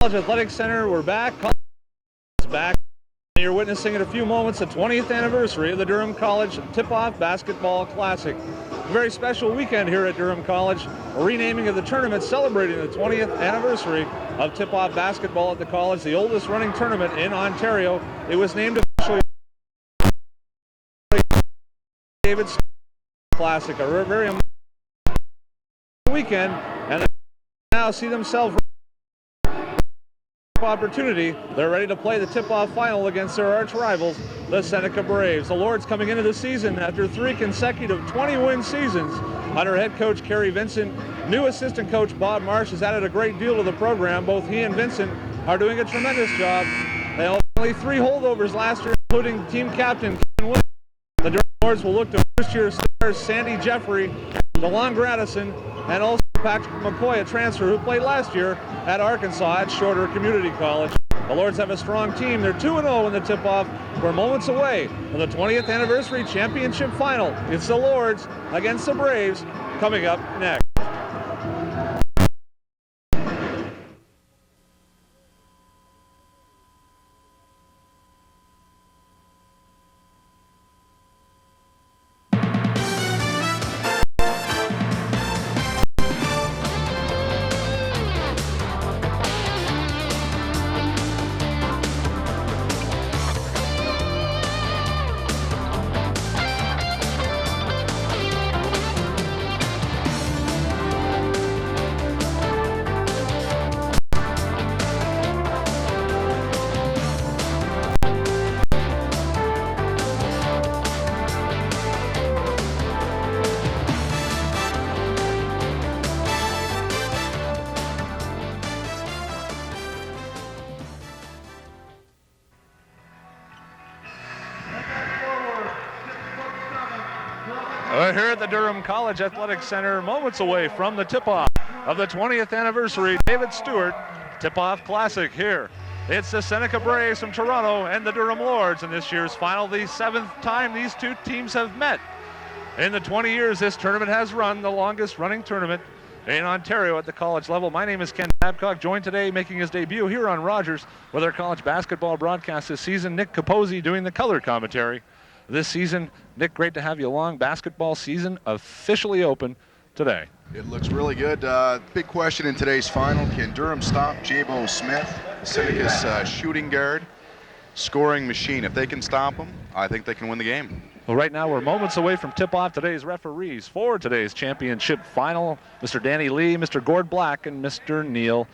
College Athletic Center, we're back. College is back. You're witnessing in a few moments the 20th anniversary of the Durham College Tip-Off Basketball Classic. A very special weekend here at Durham College, a renaming of the tournament celebrating the 20th anniversary of Tip-Off Basketball at the college, the oldest running tournament in Ontario. It was named officially David Stewart Classic, a very important weekend, and they now see themselves opportunity. They're ready to play the tip-off final against their arch rivals, the Seneca Braves. The Lords coming into the season after 3 consecutive 20-win seasons under head coach Kerry Vincent. New assistant coach Bob Marsh has added a great deal to the program. Both he and Vincent are doing a tremendous job. They had only 3 holdovers last year, including team captain Kevin Williams. The Durham Lords will look to first-year stars Sandy Jeffrey, DeLon Gradison, and also Patrick McCoy, a transfer who played last year at Arkansas at Shorter Community College. The Lords have a strong team. They're 2-0 in the tip-off. We're moments away from the 20th anniversary championship final. It's the Lords against the Braves coming up next. We're here at the Durham College Athletic Center, moments away from the tip-off of the 20th anniversary David Stewart Tip-Off Classic here. It's the Seneca Braves from Toronto and the Durham Lords in this year's final, the 7th time these two teams have met. In the 20 years this tournament has run, the longest running tournament in Ontario at the college level. My name is Ken Babcock, joined today making his debut here on Rogers with our college basketball broadcast this season, Nick Capozzi doing the color commentary this season. Nick, great to have you along. Basketball season officially open today. It looks really good. Big question in today's final, can Durham stop Jabo Smith, Seneca's shooting guard, scoring machine? If they can stop him, I think they can win the game. Well, right now we're moments away from tip-off. Today's referees for today's championship final, Mr. Danny Lee, Mr. Gord Black, and Mr. Neil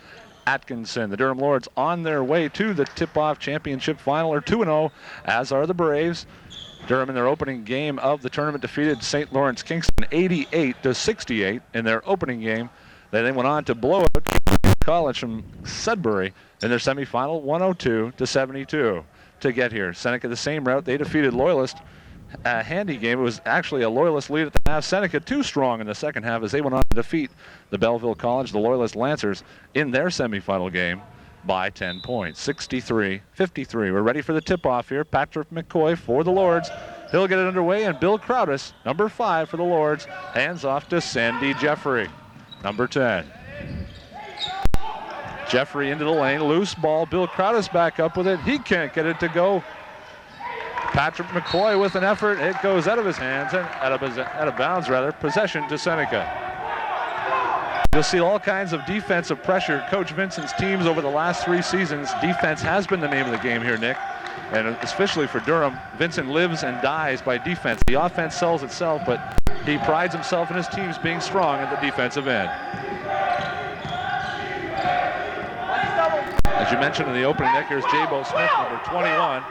Atkinson. The Durham Lords on their way to the tip-off championship final, are 2-0, as are the Braves. Durham in their opening game of the tournament defeated St. Lawrence Kingston 88-68 in their opening game. They then went on to blow out College from Sudbury in their semifinal 102-72 to get here. Seneca the same route. They defeated Loyalist. A handy game. It was actually a Loyalist lead at the half. Seneca too strong in the second half as they went on to defeat the Belleville College, the Loyalist Lancers, in their semifinal game by 10 points, 63-53. We're ready for the tip-off here. Patrick McCoy for the Lords. He'll get it underway, and Bill Crowdis, number 5 for the Lords, hands off to Sandy Jeffrey, number 10. Jeffrey into the lane, loose ball. Bill Crowdis back up with it. He can't get it to go. Patrick McCoy with an effort. It goes out of his hands, and out of bounds, rather. Possession to Seneca. You'll see all kinds of defensive pressure. Coach Vincent's teams over the last 3 seasons, defense has been the name of the game here, Nick. And especially for Durham, Vincent lives and dies by defense. The offense sells itself, but he prides himself in his teams being strong at the defensive end. As you mentioned in the opening, Nick, here's Jabo Smith, number 21.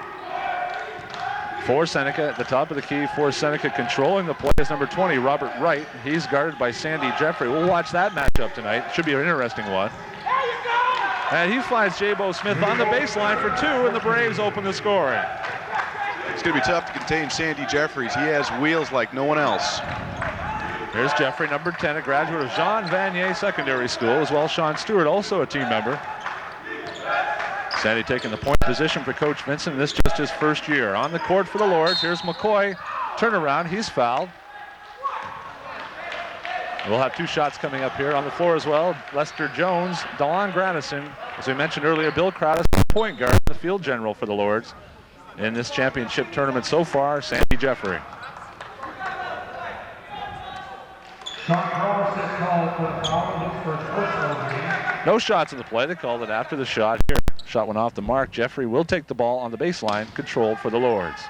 For Seneca, at the top of the key for Seneca, controlling the play is number 20, Robert Wright. He's guarded by Sandy Jeffrey. We'll watch that matchup tonight. Should be an interesting one. And he finds Jabo Smith on the baseline for 2, and the Braves open the scoring. It's going to be tough to contain Sandy Jeffries. He has wheels like no one else. Here's Jeffrey, number 10, a graduate of Jean Vanier Secondary School, as well as Sean Stewart, also a team member. Sandy taking the point position for Coach Vincent. This just his first year. On the court for the Lords. Here's McCoy. Turnaround. He's fouled. We'll have two shots coming up here on the floor as well. Lester Jones, DeLon Granison. As we mentioned earlier, Bill Crowder, point guard, the field general for the Lords in this championship tournament so far, Sandy Jeffrey. No shots in the play. They called it after the shot here. Shot went off the mark. Jeffrey will take the ball on the baseline, controlled for the Lords.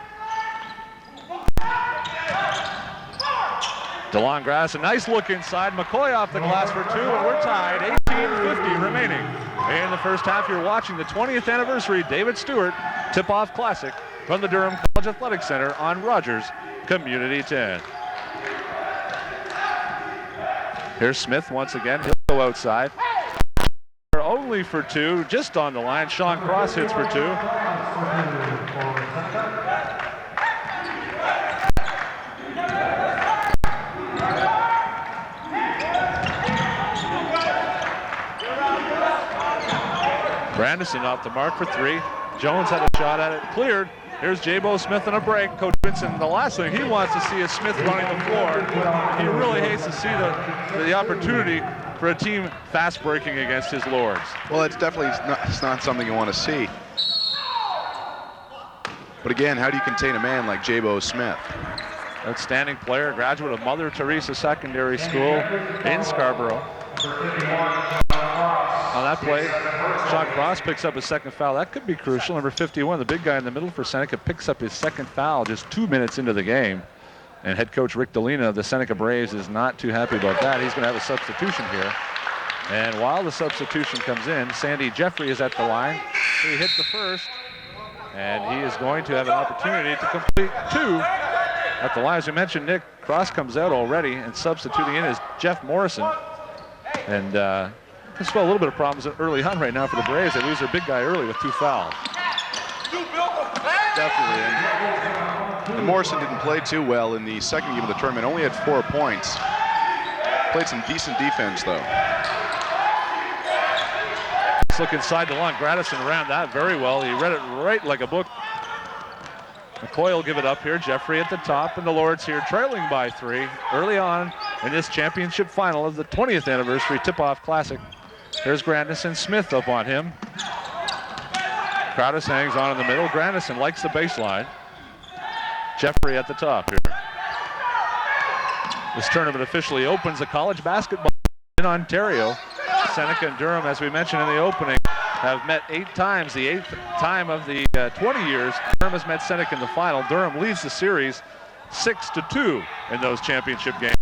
DeLon Grass, a nice look inside. McCoy off the glass for two, and we're tied. 18:50 remaining. In the first half, you're watching the 20th anniversary David Stewart Tip-Off Classic from the Durham College Athletic Center on Rogers Community 10. Here's Smith once again. He'll go outside. Only for two, just on the line. Sean Cross hits for two. Grandison off the mark for three. Jones had a shot at it, cleared. Here's J-Bo Smith on a break. Coach Vincent, the last thing he wants to see is Smith running the floor. He really hates to see the opportunity for a team fast breaking against his Lords. Well, it's definitely not something you want to see. But again, how do you contain a man like J-Bo Smith? Outstanding player, graduate of Mother Teresa Secondary School in Scarborough. On that play, Sean Cross picks up his second foul. That could be crucial. Number 51, the big guy in the middle for Seneca, picks up his second foul just 2 minutes into the game. And head coach Rick Delina of the Seneca Braves is not too happy about that. He's going to have a substitution here. And while the substitution comes in, Sandy Jeffrey is at the line. He hit the first, and he is going to have an opportunity to complete two at the line. As we mentioned, Nick Cross comes out already, and substituting in is Jeff Morrison. And there's still a little bit of problems early on right now for the Braves. They lose their big guy early with two fouls. Definitely. And Morrison didn't play too well in the second game of the tournament. Only had 4 points. Played some decent defense, though. Let's look inside the line. Gradison ran that very well. He read it right like a book. McCoy will give it up here. Jeffrey at the top, and the Lords here trailing by 3 early on in this championship final of the 20th anniversary Tip-Off Classic. There's Grandison. Smith up on him. Crowdis hangs on in the middle. Grandison likes the baseline. Jeffrey at the top here. This tournament officially opens the college basketball in Ontario. Seneca and Durham, as we mentioned in the opening, have met 8 times, the 8th time of the 20 years. Durham has met Seneca in the final. Durham leads the series 6-2 in those championship games.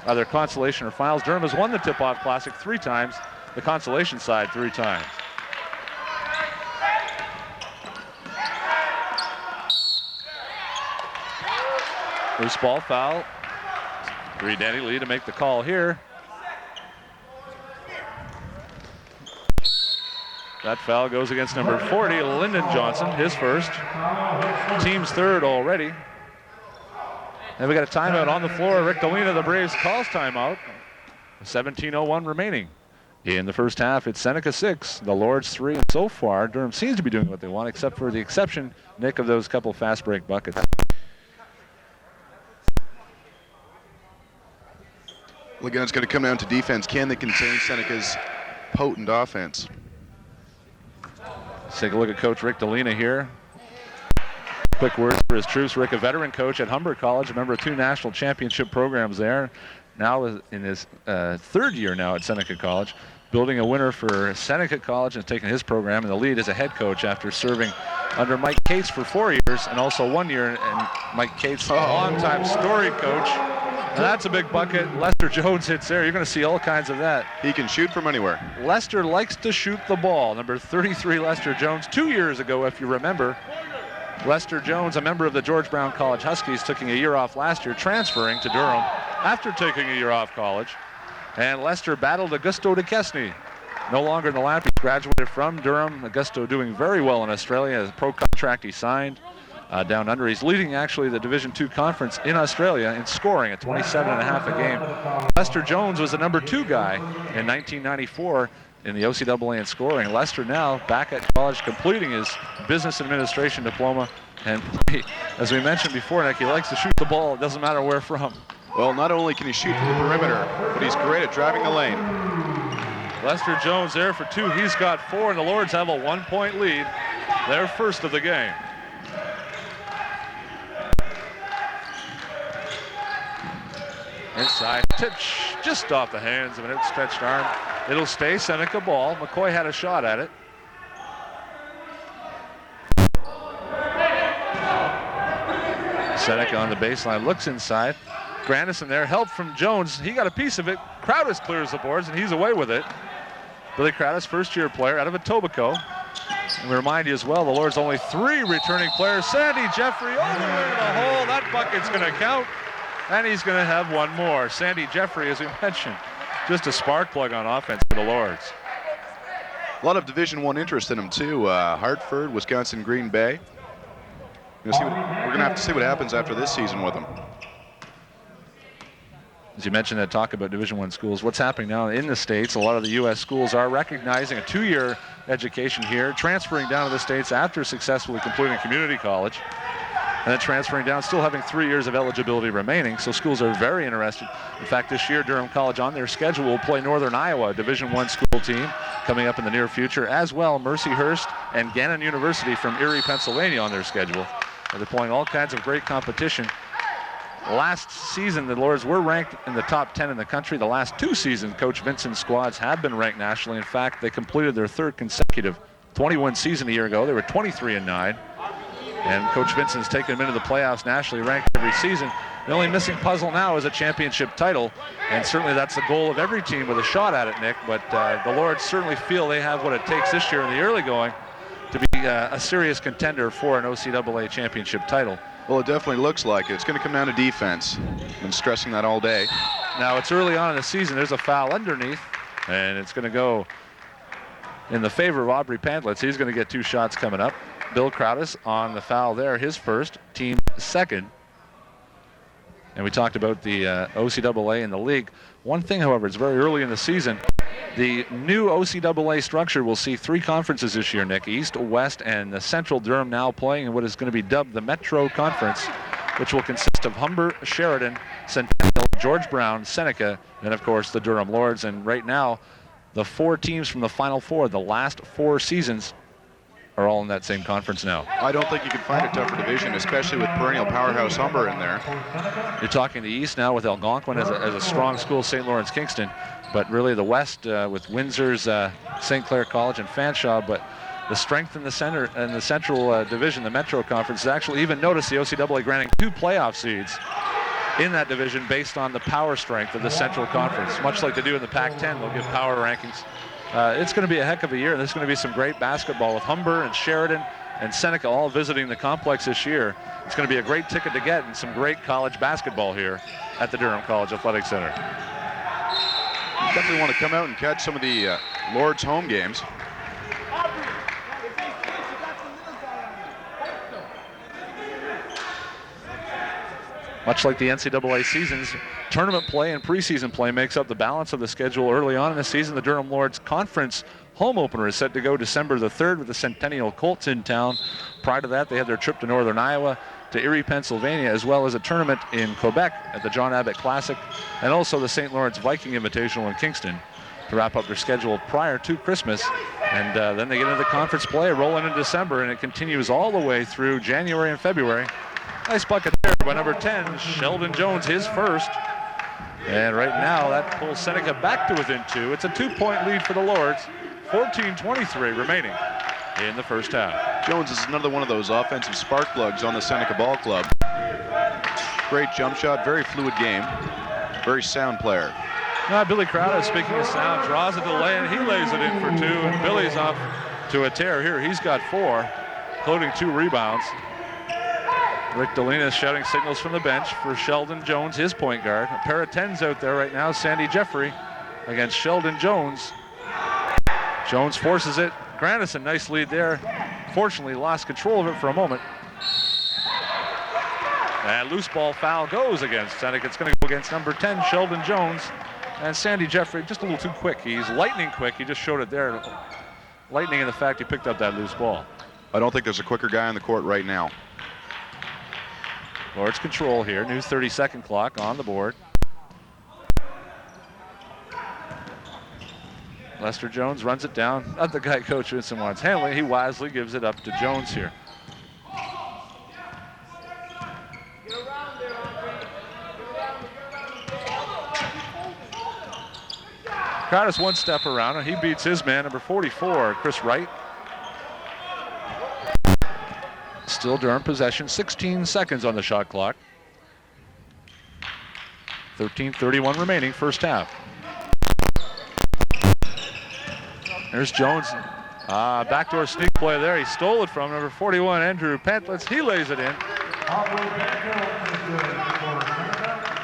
Either consolation or finals. Durham has won the Tip-Off Classic 3 times, the consolation side 3 times. Loose ball foul. Danny Lee to make the call here. That foul goes against number 40, Lyndon Johnson, his first. Team's third already. And we got a timeout on the floor. Rick Delina, the Braves, calls timeout. 17:01 remaining. In the first half, it's Seneca 6, the Lords 3. And so far, Durham seems to be doing what they want, except for the exception, Nick, of those couple fast break buckets. Well, again, it's going to come down to defense. Can they contain Seneca's potent offense? Let's take a look at Coach Rick Delina here. Quick words for his troops. Rick, a veteran coach at Humber College, a member of 2 national championship programs there. Now in his 3rd year now at Seneca College, building a winner for Seneca College and taking his program in the lead as a head coach after serving under Mike Cates for 4 years and also 1 year. And Mike Cates, a longtime storied coach. And that's a big bucket. Lester Jones hits there. You're going to see all kinds of that. He can shoot from anywhere. Lester likes to shoot the ball. Number 33, Lester Jones. 2 years ago, if you remember, Lester Jones, a member of the George Brown College Huskies, taking a year off last year, transferring to Durham after taking a year off college. And Lester battled Augusto Duquesne. No longer in the lap. He graduated from Durham. Augusto doing very well in Australia. A pro contract he signed. Down under. He's leading actually the Division II conference in Australia in scoring at 27.5 a game. Lester Jones was the number 2 guy in 1994 in the OCAA in scoring. Lester now back at college completing his business administration diploma. And as we mentioned before, Nick, he likes to shoot the ball. It doesn't matter where from. Well, not only can he shoot from the perimeter, but he's great at driving the lane. Lester Jones there for 2. He's got 4, and the Lords have a 1-point lead. Their first of the game. Inside pitch, just off the hands of an outstretched arm. It'll stay Seneca ball. McCoy had a shot at it. Seneca on the baseline, looks inside. Grandison there, help from Jones. He got a piece of it. Crowdis clears the boards, and he's away with it. Billy Crowdis, first-year player out of Etobicoke. And we remind you as well, the Lords only 3 returning players. Sandy Jeffrey all the way to the hole. That bucket's going to count, and he's going to have one more. Sandy Jeffrey, as we mentioned, just a spark plug on offense for the Lords. A lot of Division I interest in him, too. Hartford, Wisconsin, Green Bay. We're going to have to see what happens after this season with him. As you mentioned that talk about Division I schools, what's happening now in the States, a lot of the U.S. schools are recognizing a 2-year education here, transferring down to the States after successfully completing community college, and then transferring down, still having 3 years of eligibility remaining. So schools are very interested. In fact, this year, Durham College on their schedule will play Northern Iowa, a Division I school team, coming up in the near future, as well Mercyhurst and Gannon University from Erie, Pennsylvania on their schedule. They're playing all kinds of great competition. Last season, the Lords were ranked in the top 10 in the country. The last 2 seasons, Coach Vincent's squads have been ranked nationally. In fact, they completed their 3rd consecutive 21 season a year ago. They were 23-9. And Coach Vincent's taken them into the playoffs nationally, ranked every season. The only missing puzzle now is a championship title. And certainly that's the goal of every team with a shot at it, Nick. But the Lords certainly feel they have what it takes this year in the early going to be a serious contender for an OCAA championship title. Well, it definitely looks like it. It's going to come down to defense. Been stressing that all day. Now, it's early on in the season. There's a foul underneath, and it's going to go in the favor of Aubrey Pantlitz. He's going to get 2 shots coming up. Bill Crowdis on the foul there, his first, team second. And we talked about the OCAA and the league. One thing, however, it's very early in the season. The new OCAA structure will see 3 conferences this year, Nick. East, West, and the Central Durham now playing in what is going to be dubbed the Metro Conference, which will consist of Humber, Sheridan, Centennial, George Brown, Seneca, and of course the Durham Lords. And right now, the 4 teams from the Final Four, the last 4 seasons, are all in that same conference now. I don't think you can find a tougher division, especially with perennial powerhouse Humber in there. You're talking the East now with Algonquin as a strong school, St. Lawrence Kingston, but really the West with Windsor's St. Clair College and Fanshawe. But the strength in the center and the Central Division, the Metro Conference, is actually even noticed the OCAA granting 2 playoff seeds in that division based on the power strength of the Central Conference. Much like they do in the Pac-10, they'll give power rankings. It's going to be a heck of a year, and there's going to be some great basketball with Humber and Sheridan and Seneca all visiting the complex this year. It's going to be a great ticket to get and some great college basketball here at the Durham College Athletic Center. You definitely want to come out and catch some of the Lords home games. Much like the NCAA seasons, tournament play and preseason play makes up the balance of the schedule early on in the season. The Durham Lords Conference home opener is set to go December the 3rd with the Centennial Colts in town. Prior to that, they had their trip to Northern Iowa, to Erie, Pennsylvania, as well as a tournament in Quebec at the John Abbott Classic, and also the St. Lawrence Viking Invitational in Kingston to wrap up their schedule prior to Christmas. And then they get into the conference play, rolling in December, and it continues all the way through January and February. Nice bucket there by number 10, Sheldon Jones, his first. And right now, that pulls Seneca back to within 2. It's a 2-point lead for the Lords, 14:23 remaining in the first half. Jones is another one of those offensive spark plugs on the Seneca Ball Club. Great jump shot, very fluid game, very sound player. Now, Billy Crowder, speaking of sound, draws a delay, and he lays it in for 2, and Billy's off to a tear here. He's got 4, including 2 rebounds. Rick Delina is shouting signals from the bench for Sheldon Jones, his point guard. A pair of 10s out there right now. Sandy Jeffrey against Sheldon Jones. Jones forces it. Grandison, nice lead there. Fortunately, lost control of it for a moment. And loose ball foul goes against Seneca. It's going to go against number 10, Sheldon Jones. And Sandy Jeffrey, just a little too quick. He's lightning quick. He just showed it there. Lightning in the fact he picked up that loose ball. I don't think there's a quicker guy on the court right now. Lord's control here. New 30-second clock on the board. Lester Jones runs it down. Not the guy Coach Vincent wants handling. He wisely gives it up to Jones here. Crowder's one step around, and he beats his man, number 44, Chris Wright. Still Durham possession, 16 seconds on the shot clock. 13:31 remaining, first half. There's Jones. Backdoor sneak play there. He stole it from number 41, Andrew Pantlitz. He lays it in.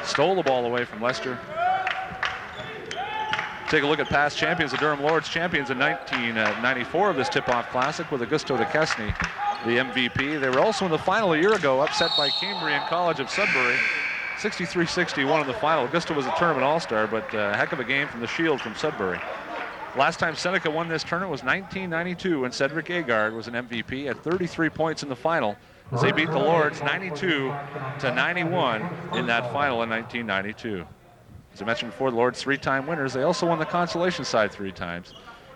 Stole the ball away from Lester. Take a look at past champions. The Durham Lords champions in 1994 of this tip-off classic with Augusto DeChesney, the MVP. They were also in the final a year ago, upset by Cambrian College of Sudbury. 63-61 in the final. Augusto was a tournament all-star, but a heck of a game from the Shield from Sudbury. Last time Seneca won this tournament was 1992 when Cedric Agard was an MVP at 33 points in the final as they beat the Lords 92-91 in that final in 1992. As I mentioned before, the Lords 3-time winners. They also won the consolation side 3 times.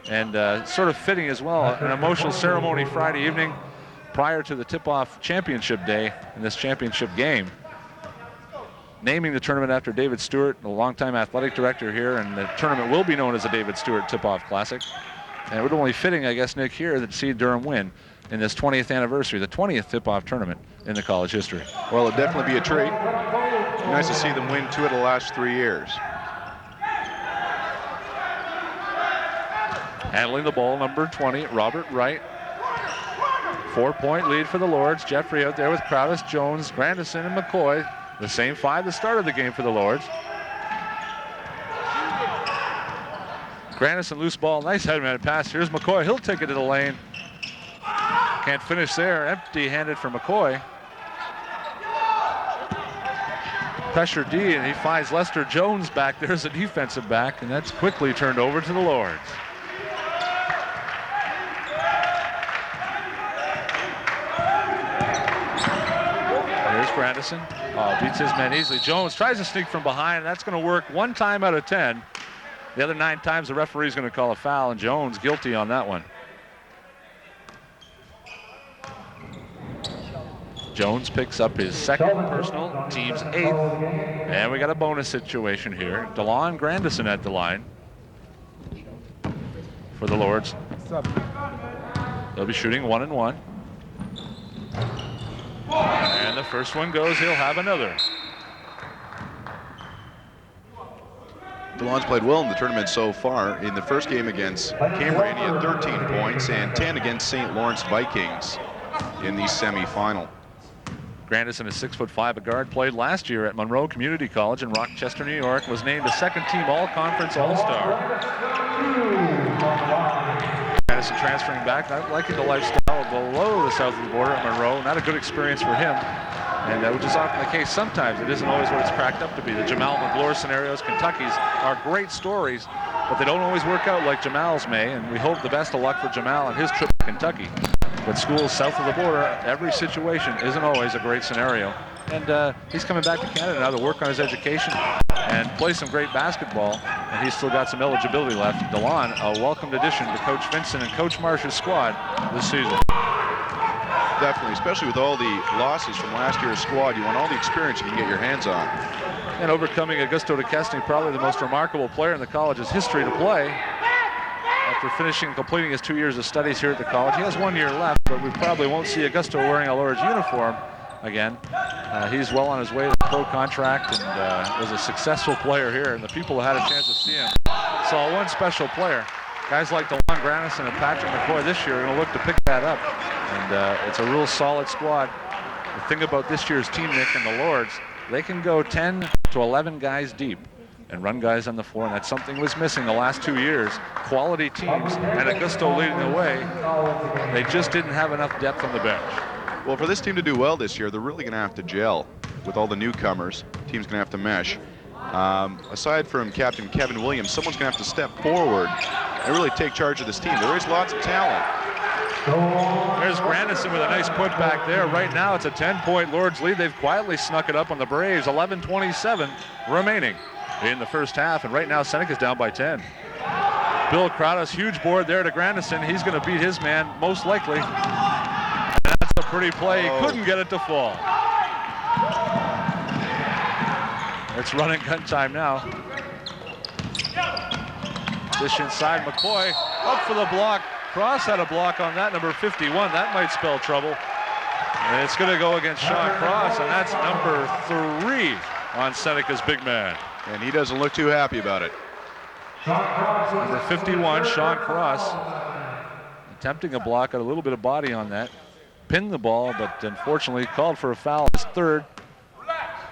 And sort of fitting as well, an emotional ceremony Friday evening prior to the tip-off championship day in this championship game. Naming the tournament after David Stewart, the longtime athletic director here, and the tournament will be known as the David Stewart Tip-Off Classic. And it would only fitting, I guess, Nick, here that see Durham win in this 20th anniversary, the 20th tip-off tournament in the college history. Well, it'd definitely be a treat. Nice to see them win 2 of the last 3 years. Handling the ball, number 20, Robert Wright. 4-point lead for the Lords. Jeffrey out there with Crowdis, Jones, Grandison, and McCoy. The same 5 that started the game for the Lords. Grandison, loose ball, nice headman pass. Here's McCoy, he'll take it to the lane. Can't finish there, empty-handed for McCoy. Pressure D, and he finds Lester Jones back there as a defensive back, and that's quickly turned over to the Lords. Here's Grandison. Beats his man easily. Jones tries to sneak from behind, and that's going to work 1 time out of 10. The other 9 times the referee's going to call a foul, and Jones guilty on that one. Jones picks up his 2nd personal, team's 8th, and we got a bonus situation here. DeLon Grandison at the line for the Lords. They'll be shooting 1 and 1. And the first one goes, he'll have another. DeLon's played well in the tournament so far. In the first game against Cambrian, he had 13 points and 10 against St. Lawrence Vikings in the semifinal. Grandison is 6'5", a guard, played last year at Monroe Community College in Rochester, New York, was named a 2nd-team All-Conference All-Star. Grandison transferring back, not liking the lifestyle below the south of the border at Monroe. Not a good experience for him, and which is often the case sometimes. It isn't always what it's cracked up to be. The Jamal McGlure scenarios, Kentucky's, are great stories, but they don't always work out like Jamal's may, and we hope the best of luck for Jamal and his trip to Kentucky. But schools south of the border, every situation isn't always a great scenario. And he's coming back to Canada now to work on his education and play some great basketball. And he's still got some eligibility left. DeLon, a welcomed addition to Coach Vincent and Coach Marsh's squad this season. Definitely, especially with all the losses from last year's squad. You want all the experience you can get your hands on. And overcoming Augusto DeChesney, probably the most remarkable player in the college's history to play. After finishing and completing his 2 years of studies here at the college. He has 1 year left, but we probably won't see Augusto wearing a Lord's uniform again. He's well on his way to the pro contract and was a successful player here, and the people who had a chance to see him saw one special player. Guys like DeLon Grandison and Patrick McCoy this year are going to look to pick that up, and it's a real solid squad. The thing about this year's team, Nick, and the Lords, they can go 10 to 11 guys deep and run guys on the floor, and that's something was missing the last 2 years. Quality teams, and Augusto leading the way. They just didn't have enough depth on the bench. Well, for this team to do well this year, they're really going to have to gel with all the newcomers. The team's going to have to mesh. Aside from Captain Kevin Williams, someone's going to have to step forward and really take charge of this team. There is lots of talent, There's Grandison with a nice putback there. Right now it's a 10-point Lords lead. They've quietly snuck it up on the Braves. 11:27 remaining in the first half, and right now Seneca's down by 10. Bill Crowdis, huge board there to Grandison. He's going to beat his man, most likely. And that's a pretty play. He couldn't get it to fall. It's run and gun time now. Dish inside, McCoy up for the block. Cross had a block on that, number 51. That might spell trouble. And it's going to go against Sean Cross, and that's number 3 on Seneca's big man. And he doesn't look too happy about it. Number 51, Sean Cross, attempting a block, got a little bit of body on that. Pinned the ball, but unfortunately called for a foul. His third.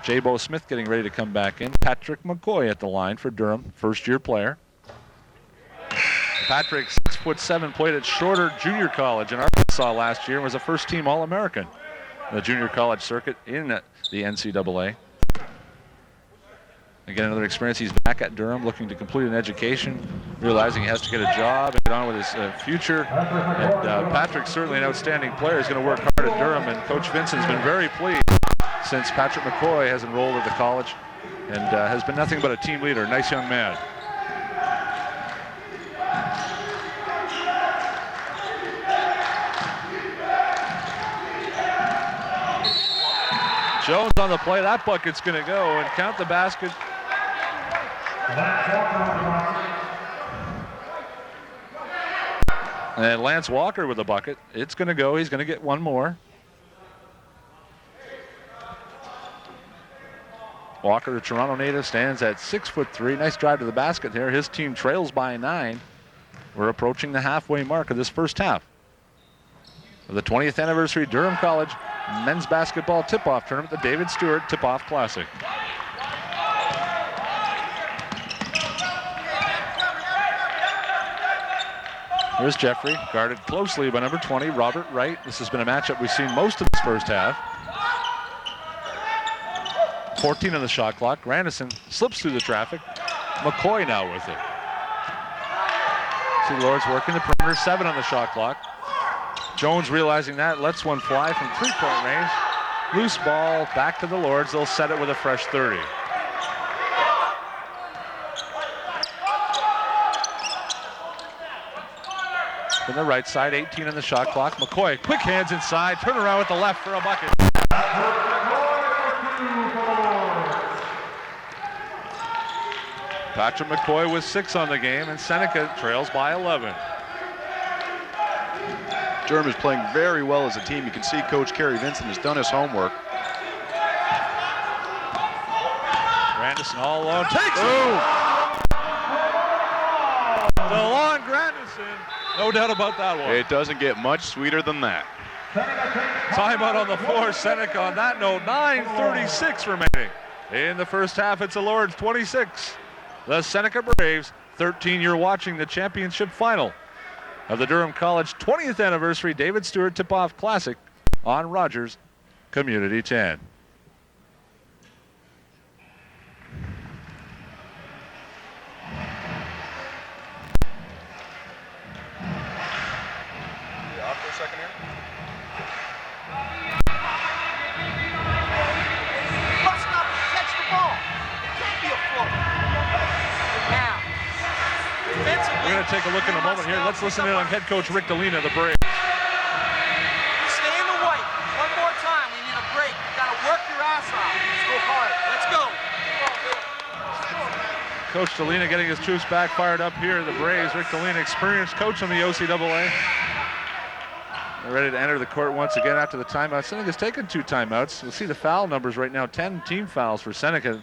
J-Bo Smith getting ready to come back in. Patrick McCoy at the line for Durham, first-year player. Patrick, 6'7", played at Shorter Junior College in Arkansas last year and was a first-team All-American in the junior college circuit in the NCAA. Again, another experience. He's back at Durham looking to complete an education, realizing he has to get a job and get on with his future. And Patrick's certainly an outstanding player. He's going to work hard at Durham, and Coach Vincent has been very pleased since Patrick McCoy has enrolled at the college and has been nothing but a team leader. Nice young man. Jones on the play. That bucket's going to go, and count the basket. And Lance Walker with a bucket. It's going to go. He's going to get one more. Walker, the Toronto native, stands at 6'3". Nice drive to the basket there. His team trails by 9. We're approaching the halfway mark of this first half of the 20th anniversary Durham College men's basketball tip-off tournament, the David Stewart Tip-Off Classic. Here's Jeffrey, guarded closely by number 20, Robert Wright. This has been a matchup we've seen most of this first half. 14 on the shot clock. Grandison slips through the traffic. McCoy now with it. See Lords working the perimeter. 7 on the shot clock. Jones realizing that, lets one fly from 3-point range. Loose ball back to the Lords. They'll set it with a fresh 30. From the right side, 18 on the shot clock. McCoy, quick hands inside, turn around with the left for a bucket. Patrick McCoy with 6 on the game, and Seneca trails by 11. Durham is playing very well as a team. You can see Coach Kerry Vincent has done his homework. Grandison all alone, takes it! DeLon Grandison, no doubt about that one. It doesn't get much sweeter than that. Timeout on the floor, Seneca on that note, 9:36 remaining. In the first half, it's the Lords 26. The Seneca Braves, 13. You're watching the championship final of the Durham College 20th anniversary David Stewart Tip-Off Classic on Rogers Community 10. Off for a second here. Must not catch the ball. It can't be a float. Now, defensively, We're going to take a look in a moment here. Let's listen in on head coach Rick Delina, the Braves. stay in the white. One more time. We need a break. You got to work your ass off. Let's go hard. Let's go. Coach Delina getting his troops back, fired up here. The Braves, Rick Delina, experienced coach on the OCAA. They're ready to enter the court once again after the timeout. Seneca's taken 2 timeouts. You'll see the foul numbers right now, 10 team fouls for Seneca.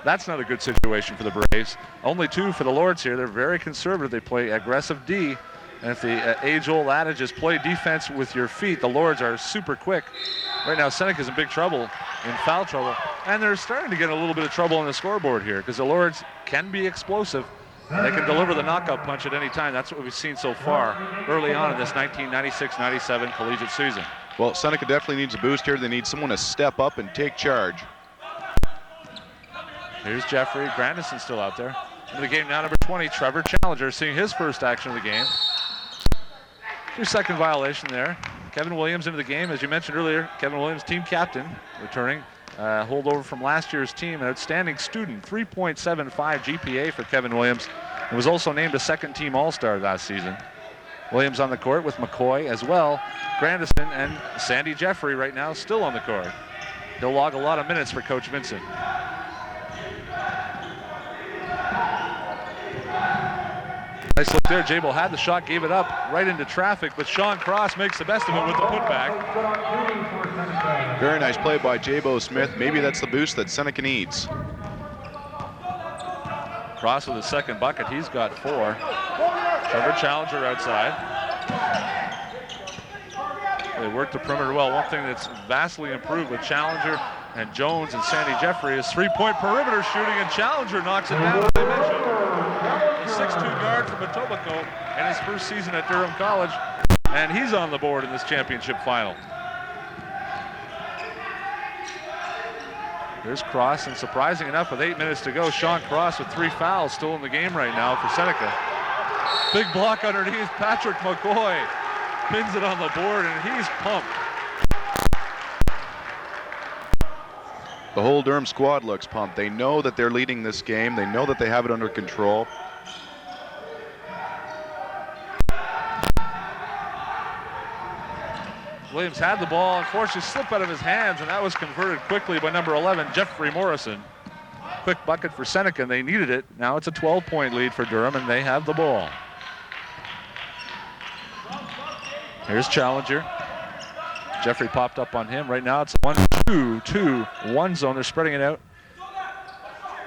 That's not a good situation for the Braves. Only 2 for the Lords here. They're very conservative. They play aggressive D. And if the age-old adage is play defense with your feet, the Lords are super quick. Right now, Seneca's in big trouble, in foul trouble. And they're starting to get a little bit of trouble on the scoreboard here because the Lords can be explosive. And they can deliver the knockout punch at any time. That's what we've seen so far early on in this 1996-97 collegiate season. Well, Seneca definitely needs a boost here. They need someone to step up and take charge. Here's Jeffrey. Grandison's still out there. In the game now, number 20, Trevor Challenger, seeing his first action of the game. 3-second violation there. Kevin Williams into the game, as you mentioned earlier. Kevin Williams, team captain, returning. Holdover from last year's team, an outstanding student. 3.75 GPA for Kevin Williams. He was also named a second-team All-Star last season. Williams on the court with McCoy as well. Grandison and Sandy Jeffrey right now still on the court. He'll log a lot of minutes for Coach Vincent. Nice look there. Jabo had the shot, gave it up right into traffic, but Sean Cross makes the best of it with the putback. Very nice play by Jabo Smith. Maybe that's the boost that Seneca needs. Cross with the second bucket. He's got 4. Trevor Challenger outside. They work the perimeter well. One thing that's vastly improved with Challenger and Jones and Sandy Jeffrey is 3-point perimeter shooting, and Challenger knocks it down, as I mentioned. The 6'2" guard from Etobicoke in his first season at Durham College, and he's on the board in this championship final. There's Cross, and surprising enough, with 8 minutes to go, Sean Cross with 3 fouls still in the game right now for Seneca. Big block underneath. Patrick McCoy pins it on the board, and he's pumped. The whole Durham squad looks pumped. They know that they're leading this game. They know that they have it under control. Williams had the ball, unfortunately slipped out of his hands, and that was converted quickly by number 11, Jeffrey Morrison. Quick bucket for Seneca, and they needed it. Now it's a 12-point lead for Durham, and they have the ball. Here's Challenger. Jeffrey popped up on him. Right now it's a 1-2-2-1 zone. They're spreading it out.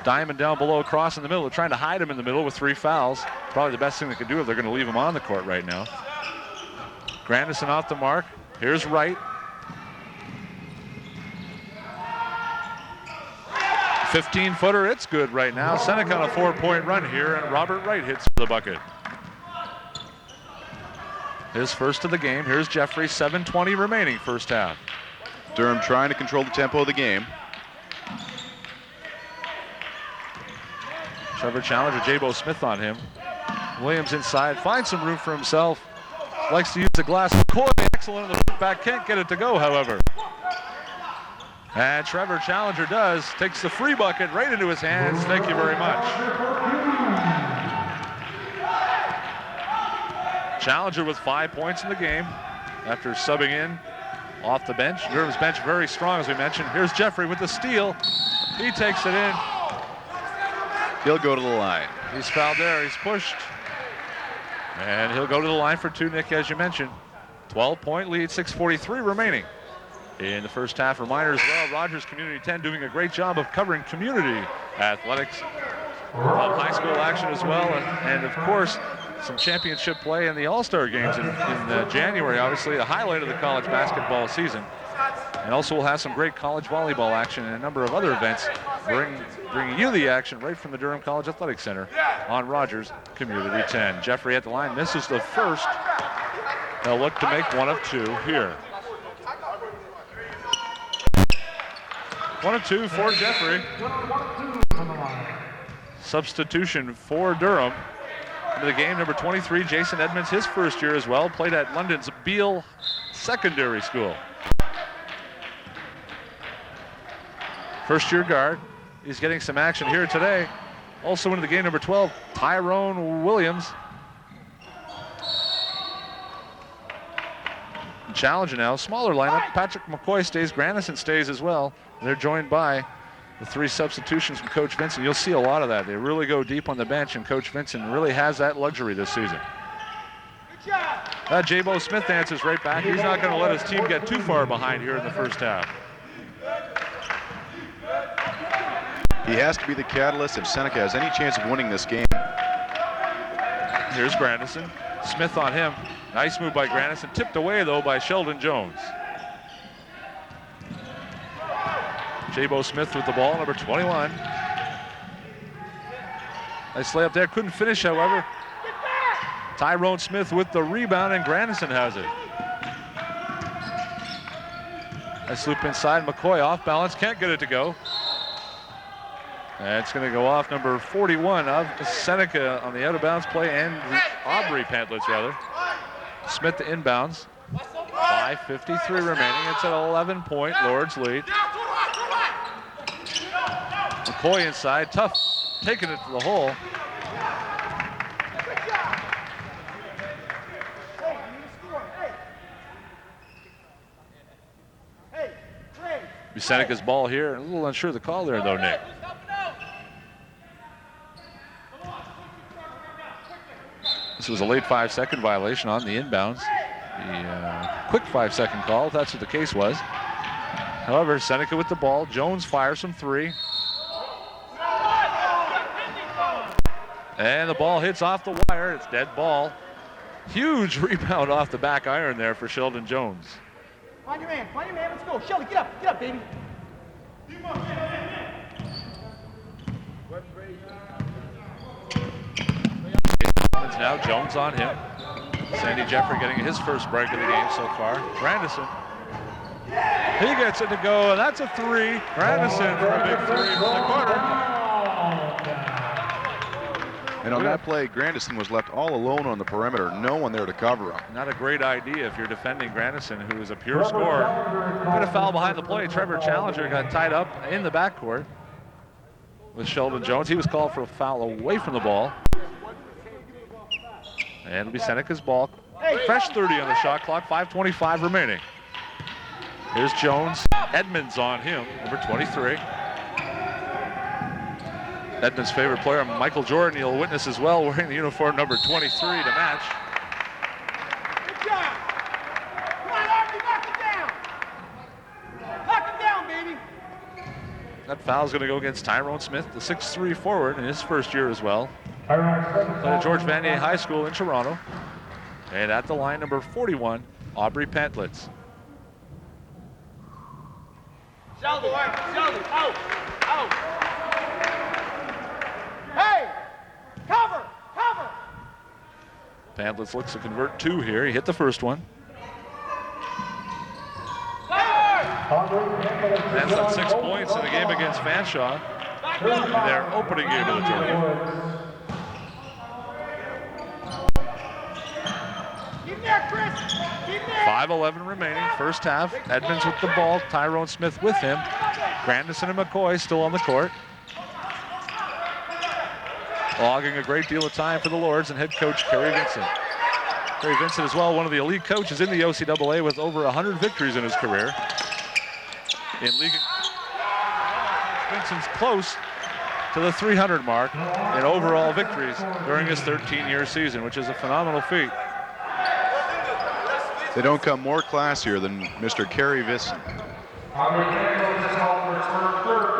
Diamond down below, Cross in the middle. They're trying to hide him in the middle with 3 fouls. Probably the best thing they could do if they're going to leave him on the court right now. Grandison off the mark. Here's Wright. 15-footer, it's good right now. Seneca on a 4-point run here, and Robert Wright hits for the bucket. His first of the game. Here's Jeffrey, 7:20 remaining first half. Durham trying to control the tempo of the game. Trevor Challenger, Jabo Smith on him. Williams inside, finds some room for himself. Likes to use the glass. McCoy, excellent on the putback, can't get it to go, however. And Trevor Challenger does. Takes the free bucket right into his hands. Thank you very much. Challenger with 5 points in the game after subbing in off the bench. Durham's bench very strong, as we mentioned. Here's Jeffrey with the steal. He takes it in. He'll go to the line. He's fouled there. He's pushed. And he'll go to the line for 2, Nick, as you mentioned. 12-point lead, 6:43 remaining in the first half. Reminder as well, Rogers Community 10 doing a great job of covering community athletics. High school action as well, and of course, some championship play in the All-Star games in January, obviously a highlight of the college basketball season. And also we'll have some great college volleyball action and a number of other events, bringing you the action right from the Durham College Athletic Center on Rogers Community 10. Jeffrey at the line, misses the first. They'll look to make 1 of 2 here. 1 of 2 for Jeffrey. Substitution for Durham. Into the game, number 23, Jason Edmonds, his first year as well. Played at London's Beale Secondary School. First-year guard. He's getting some action here today. Also into the game, number 12, Tyrone Williams. Challenger now, smaller lineup. Patrick McCoy stays, Grandison stays as well. They're joined by the 3 substitutions from Coach Vincent. You'll see a lot of that. They really go deep on the bench, and Coach Vincent really has that luxury this season. Jabo Smith answers right back. He's not going to let his team get too far behind here in the first half. He has to be the catalyst if Seneca has any chance of winning this game. Here's Grandison. Smith on him. Nice move by Grandison. Tipped away, though, by Sheldon Jones. Jabo Smith with the ball, number 21. Nice layup there. Couldn't finish, however. Tyrone Smith with the rebound, and Grandison has it. Nice loop inside. McCoy off balance. Can't get it to go. And it's going to go off number 41 of Seneca on the out-of-bounds play, and Aubrey Pantlitz, rather. Smith to inbounds. 5:53 remaining. It's an 11-point Lords lead. McCoy inside, tough, taking it to the hole. Be Seneca's ball here. A little unsure of the call there, though, Nick. This was a late 5-second violation on the inbounds. The quick 5-second call, if that's what the case was. However, Seneca with the ball. Jones fires from 3. And the ball hits off the wire. It's dead ball. Huge rebound off the back iron there for Sheldon Jones. Find your man, let's go. Shelly, get up, baby. Now Jones on him. Sandy Jeffrey getting his first break of the game so far. Grandison. He gets it to go, and that's a 3. Grandison for a big 3 from the corner. And on that play, Grandison was left all alone on the perimeter. No one there to cover him. Not a great idea if you're defending Grandison, who is a pure scorer. Got a foul behind the play. Trevor Challenger got tied up in the backcourt with Sheldon Jones. He was called for a foul away from the ball. And it'll be Seneca's ball. Fresh 30 on the shot clock, 5:25 remaining. Here's Jones. Edmonds on him, number 23. Edmonds' favorite player, Michael Jordan, you'll witness as well, wearing the uniform number 23 to match. Good job. Come on, Archie, knock it down. Knock it down, baby. That foul's going to go against Tyrone Smith, the 6'3 forward in his first year as well. Played at George Vanier High School in Toronto. And at the line, number 41, Aubrey Pantlitz. Sheldon, out. Hey, cover. Pantlitz looks to convert 2 here. He hit the first one. That's at 6 points in a game against Fanshawe in their opening game of the tournament. Keep there, Chris. Keep there. 5:11 remaining, first half. Edmonds with the ball, Tyrone Smith with him. Grandison and McCoy still on the court. Logging a great deal of time for the Lords and head coach Kerry Vincent. Kerry Vincent as well, one of the elite coaches in the OCAA with over 100 victories in his career. In league, Vincent's close to the 300 mark in overall victories during his 13-year season, which is a phenomenal feat. They don't come more classier than Mr. Kerry Vincent.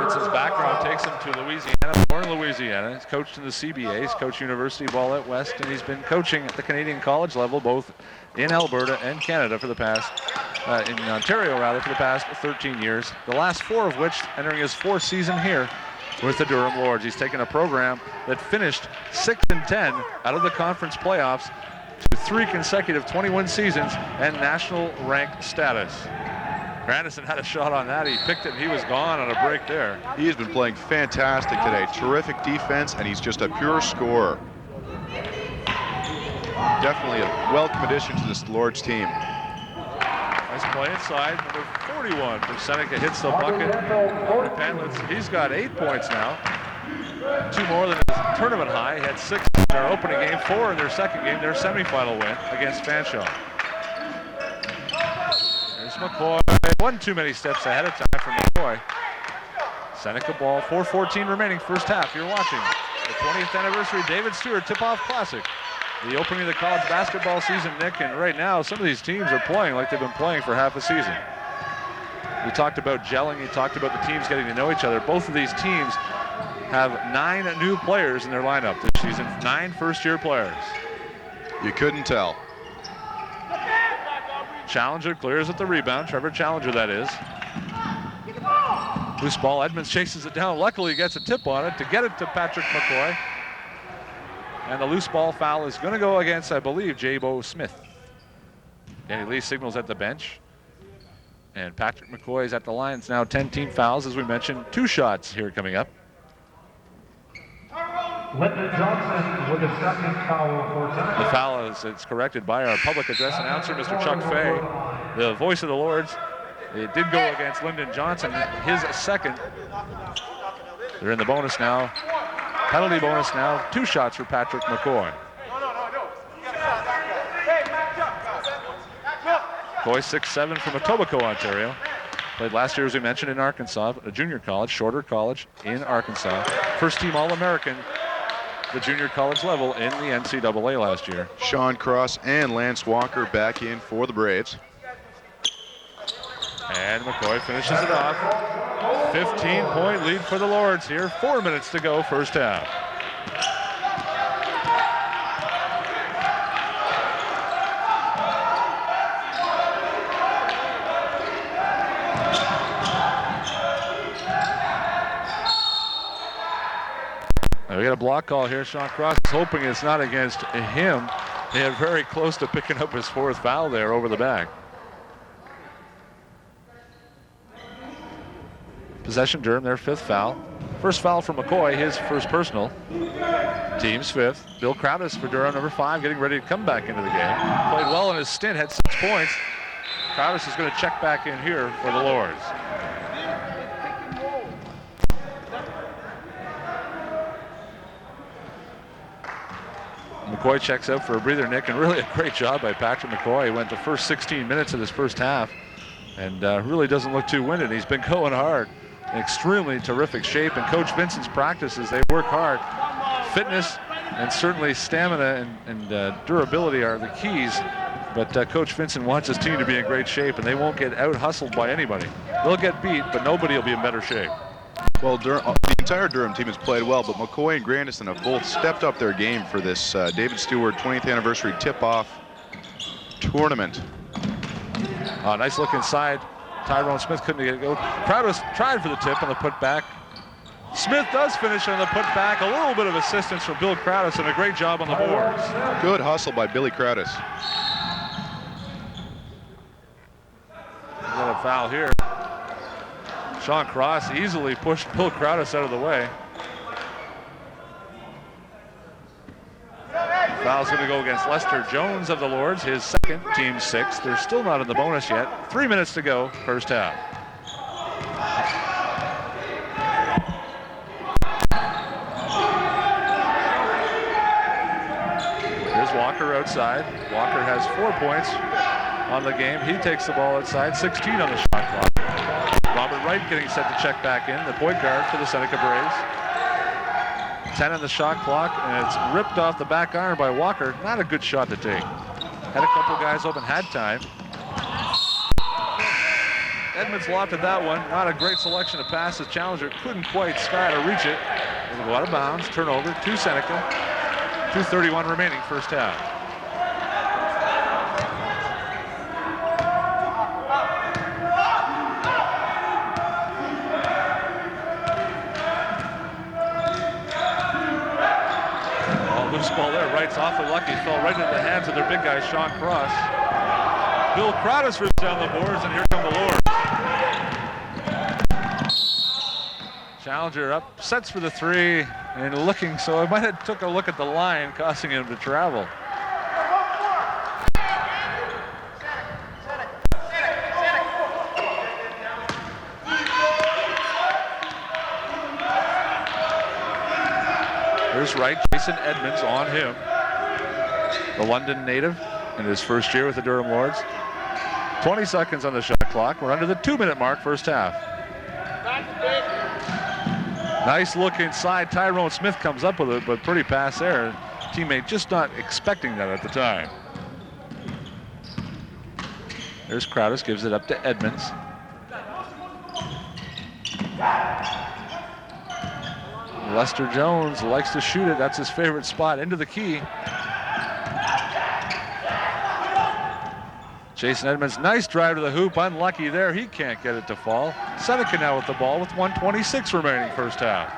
Vincent's background takes him to Louisiana, born in Louisiana. He's coached in the CBA, he's coached university ball at West, and he's been coaching at the Canadian college level, both in Alberta and Canada for the past, in Ontario rather, for the past 13 years. The last 4 of which entering his 4th season here with the Durham Lords. He's taken a program that finished 6-10 out of the conference playoffs to 3 consecutive 21 seasons and national rank status. Grandison had a shot on that. He picked it and he was gone on a break there. He has been playing fantastic today. Terrific defense, and he's just a pure scorer. Definitely a welcome addition to this Lords team. Nice play inside. Number 41 for Seneca hits the bucket. Aubrey Pantlitz, he's got 8 points now. 2 more than his tournament high. He had 6 in their opening game, 4 in their second game, their semifinal win against Fanshawe. There's McCoy. One too many steps ahead of time for McCoy. Seneca ball, 4:14 remaining, first half. You're watching the 20th anniversary David Stewart Tip-Off Classic. The opening of the college basketball season, Nick, and right now some of these teams are playing like they've been playing for half a season. We talked about gelling, you talked about the teams getting to know each other. Both of these teams have 9 new players in their lineup this season, 9 first-year players. You couldn't tell. Challenger clears at the rebound. Trevor Challenger, that is. Loose ball. Edmonds chases it down. Luckily, gets a tip on it to get it to Patrick McCoy. And the loose ball foul is going to go against, I believe, Jabo Smith. Danny Lee signals at the bench. And Patrick McCoy is at the line. It's now 10 team fouls, as we mentioned. 2 shots here coming up. Lyndon Johnson with a second foul for Seneca. The foul is it's corrected by our public address announcer, Mr. Chuck Fay, the voice of the Lords. It did go against Lyndon Johnson, his second. They're in the bonus now. Penalty bonus now. 2 shots for Patrick McCoy. McCoy 6'7" from Etobicoke, Ontario. Played last year, as we mentioned, in Arkansas, a junior college, shorter college in Arkansas. First team All-American, the junior college level in the NCAA last year. Sean Cross and Lance Walker back in for the Braves. And McCoy finishes it off. 15-point lead for the Lords here. 4 minutes to go, first half. We got a block call here. Sean Cross is hoping it's not against him. They are very close to picking up his 4th foul there over the back. Possession, Durham, their 5th foul. First foul for McCoy, his first personal. Team's 5th. Bill Crowdis for Durham, number 5, getting ready to come back into the game. Played well in his stint, had 6 points. Crowdis is going to check back in here for the Lords. McCoy checks out for a breather, Nick, and really a great job by Patrick McCoy. He went the first 16 minutes of his first half and really doesn't look too winded. He's been going hard, in extremely terrific shape, and Coach Vincent's practices, they work hard. Fitness and certainly stamina and durability are the keys, but Coach Vincent wants his team to be in great shape, and they won't get out-hustled by anybody. They'll get beat, but nobody will be in better shape. Well, the entire Durham team has played well, but McCoy and Grandison have both stepped up their game for this David Stewart 20th anniversary tip-off tournament. Nice look inside. Tyrone Smith couldn't get it go. Crowdis tried for the tip on the putback. Smith does finish on the putback. A little bit of assistance from Bill Crowdis and a great job on the boards. Good hustle by Billy Crowdis. Got a foul here. Sean Cross easily pushed Bill Crowdis out of the way. Foul's going to go against Lester Jones of the Lords, his second, team 6th. They're still not in the bonus yet. 3 minutes to go, first half. Here's Walker outside. Walker has 4 points on the game. He takes the ball outside, 16 on the shot clock. Robert Wright getting set to check back in, the point guard for the Seneca Braves. 10 on the shot clock, and it's ripped off the back iron by Walker. Not a good shot to take. Had a couple guys open, had time. Edmonds lofted that one. Not a great selection of passes. Challenger couldn't quite try to reach it. It'll go out of bounds, turnover to Seneca. 2:31 remaining, first half. Ball there, Wright's awfully lucky. Fell right into the hands of their big guy, Sean Cross. Bill Crowdis rips down the boards, and here come the Lords. Challenger up, sets for the 3, and looking, so I might have took a look at the line, causing him to travel. Here's Wright, Jason Edmonds on him. The London native in his first year with the Durham Lords. 20 seconds on the shot clock. We're under the 2-minute mark, first half. Nice look inside. Tyrone Smith comes up with it, but pretty pass there. Teammate just not expecting that at the time. There's Crowdis, gives it up to Edmonds. Lester Jones likes to shoot it. That's his favorite spot. Into the key. Jason Edmonds, nice drive to the hoop. Unlucky there. He can't get it to fall. Seneca now with the ball with 1:26 remaining, first half.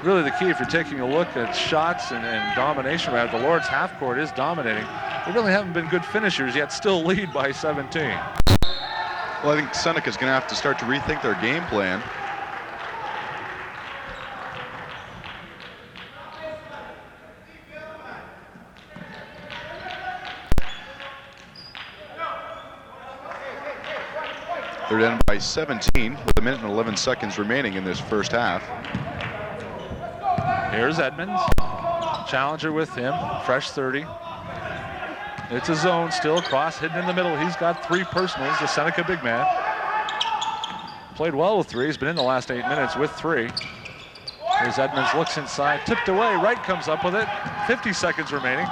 Really the key if you're taking a look at shots and domination. Right, the Lords half court is dominating. They really haven't been good finishers yet. Still lead by 17. Well, I think Seneca's going to have to start to rethink their game plan. They're down by 17 with a minute and 11 seconds remaining in this first half. Here's Edmonds. Challenger with him, fresh 30. It's a zone still, cross hidden in the middle. He's got 3 personals, the Seneca big man. Played well with 3, he's been in the last 8 minutes with 3. Here's Edmonds, looks inside, tipped away, Wright comes up with it. 50 seconds remaining.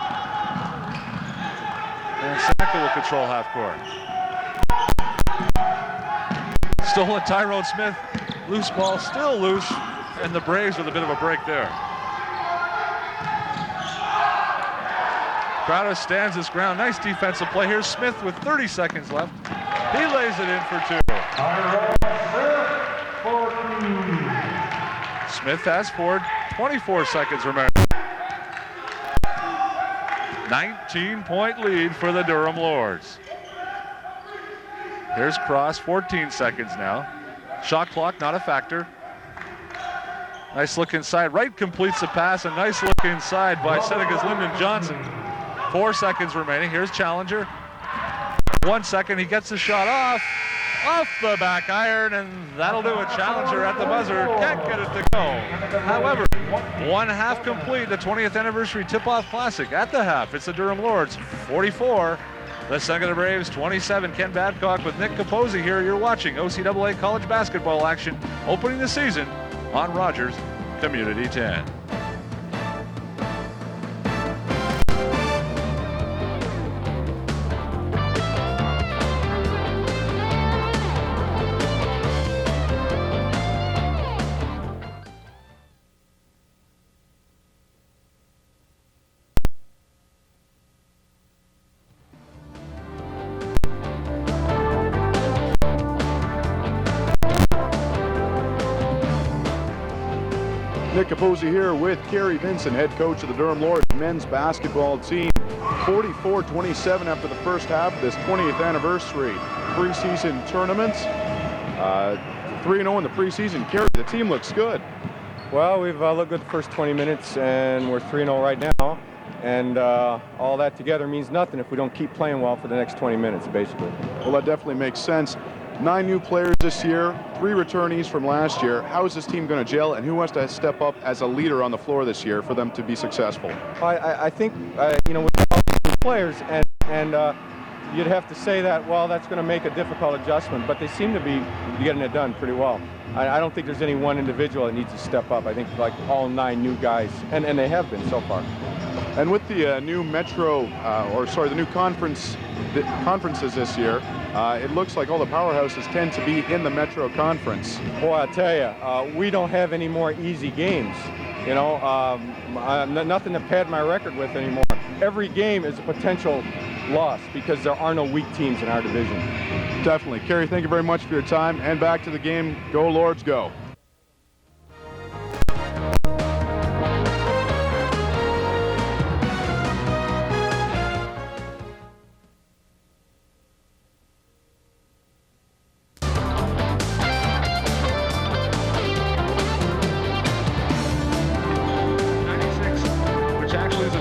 And Seneca will control half court. Stolen Tyrone Smith, loose ball, still loose, and the Braves with a bit of a break there. Crowder stands his ground. Nice defensive play. Here's Smith with 30 seconds left. He lays it in for 2. Smith has 4. 24 seconds remaining. 19-point lead for the Durham Lords. Here's Cross, 14 seconds now. Shot clock not a factor. Nice look inside. Wright completes the pass. A nice look inside by Seneca's Lyndon Johnson. 4 seconds remaining. Here's Challenger. 1 second. He gets the shot off the back iron, and that'll do it. Challenger at the buzzer. Can't get it to go. However, 1 half complete. The 20th anniversary tip-off classic at the half. It's the Durham Lords 44. The Seneca Braves 27. Ken Babcock with Nick Capozzi here. You're watching OCAA college basketball action opening the season on Rogers Community 10. Nick Capozzi here with Kerry Vincent, head coach of the Durham Lords men's basketball team. 44-27 after the first half of this 20th anniversary preseason tournament. 3-0 in the preseason. Kerry, the team looks good. Well, we've looked good the first 20 minutes, and we're 3-0 right now. And all that together means nothing if we don't keep playing well for the next 20 minutes, basically. Well, that definitely makes sense. 9 new players this year, 3 returnees from last year. How is this team going to gel, and who wants to step up as a leader on the floor this year for them to be successful? I think, with all these new players, and you'd have to say that, well, that's going to make a difficult adjustment, but they seem to be getting it done pretty well. I don't think there's any one individual that needs to step up. I think like all 9 new guys, and they have been so far. And with the new the new conferences this year, it looks like all the powerhouses tend to be in the Metro Conference. Boy, I tell you, we don't have any more easy games. Nothing to pad my record with anymore. Every game is a potential loss because there are no weak teams in our division. Definitely. Kerry, thank you very much for your time. And back to the game. Go Lords, go.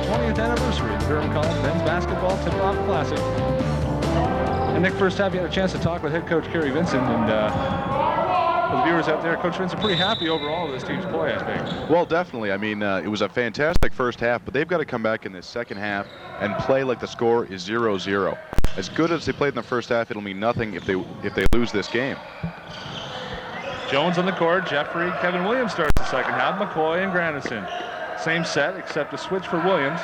20th anniversary of the Durham College Men's Basketball Tip-Off Classic. And Nick, first half you had a chance to talk with head coach Kerry Vincent, and for the viewers out there, Coach Vincent pretty happy overall with this team's play, I think. Well, definitely. I mean, it was a fantastic first half, but they've got to come back in this second half and play like the score is 0-0. As good as they played in the first half, it'll mean nothing if they lose this game. Jones on the court, Jeffrey, Kevin Williams starts the second half, McCoy and Grandison. Same set, except a switch for Williams.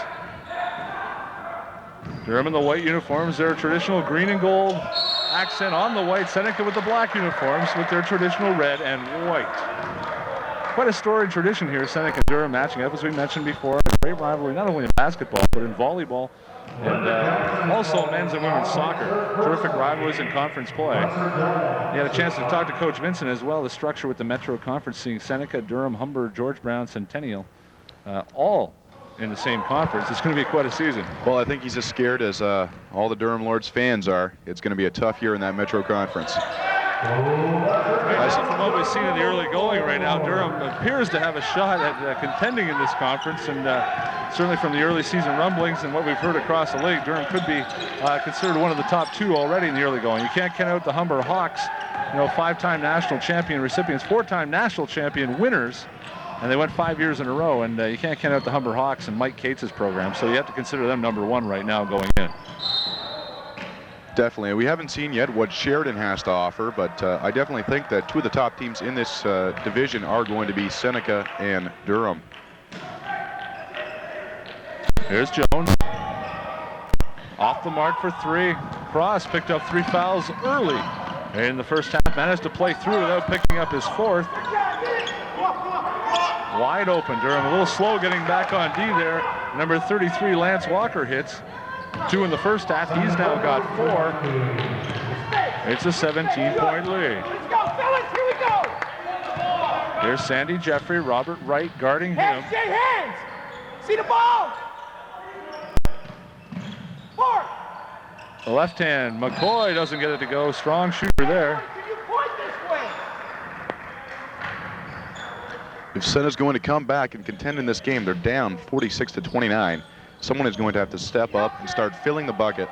Durham in the white uniforms, their traditional green and gold accent on the white. Seneca with the black uniforms with their traditional red and white. Quite a storied tradition here, Seneca and Durham matching up, as we mentioned before. A great rivalry, not only in basketball, but in volleyball and also men's and women's soccer. Terrific rivalries in conference play. You had a chance to talk to Coach Vincent as well, the structure with the Metro Conference, seeing Seneca, Durham, Humber, George Brown, Centennial, all in the same conference. It's going to be quite a season. Well, I think he's as scared as all the Durham Lords fans are. It's going to be a tough year in that Metro Conference. So from what we've seen in the early going right now, Durham appears to have a shot at contending in this conference, and certainly from the early season rumblings and what we've heard across the league, Durham could be considered one of the top two already in the early going. You can't count out the Humber Hawks, five-time national champion recipients, four-time national champion winners, and they went 5 years in a row, and you can't count out the Humber Hawks and Mike Cates' program, so you have to consider them number one right now going in. Definitely. We haven't seen yet what Sheridan has to offer, but I definitely think that two of the top teams in this division are going to be Seneca and Durham. Here's Jones. Off the mark for three. Cross picked up 3 fouls early in the first half. Managed to play through without picking up his fourth. Wide open. Durham a little slow getting back on D there. Number 33, Lance Walker hits. 2 in the first half. He's now got 4. It's a 17-point lead. Let's go, fellas. Here we go. Here's Sandy Jeffrey, Robert Wright guarding him. Hands, Jay, hands. See the ball. Forward. The left hand. McCoy doesn't get it to go. Strong shooter there. Can you point this way? If Seneca's going to come back and contend in this game, they're down 46-29. Someone is going to have to step up and start filling the bucket.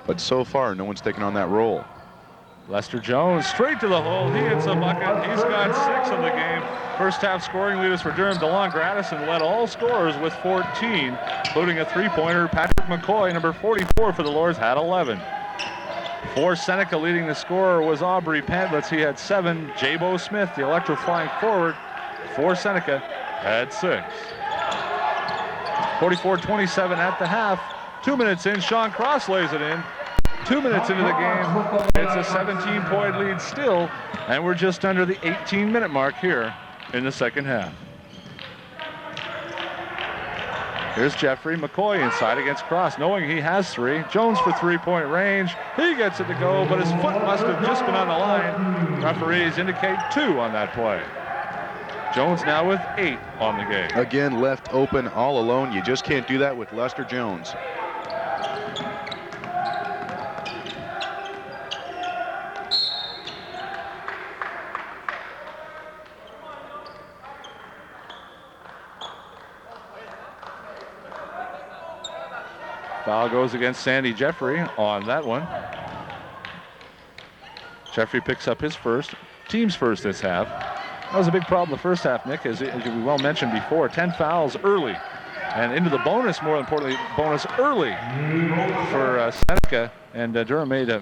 But so far, no one's taken on that role. Lester Jones straight to the hole. He hits a bucket. He's got 6 in the game. First half scoring leaders for Durham. DeLon Gradison led all scorers with 14, including a three-pointer. Patrick McCoy, number 44 for the Lords, had 11. For Seneca, leading the scorer was Aubrey Pantlitz. He had 7. J-Bo Smith, the electrifying forward for Seneca, had 6. 44-27 at the half. 2 minutes in, Sean Cross lays it in. 2 minutes into the game, it's a 17-point lead still, and we're just under the 18-minute mark here in the second half. Here's Jeffrey McCoy inside against Cross, knowing he has 3. Jones for three-point range. He gets it to go, but his foot must have just been on the line. Referees indicate 2 on that play. Jones now with 8 on the game. Again, left open all alone. You just can't do that with Lester Jones. Foul goes against Sandy Jeffrey on that one. Jeffrey picks up his first, team's first this half. That was a big problem the first half, Nick, as we well mentioned before. 10 fouls early, and into the bonus, more importantly, bonus early for Seneca. And Durham made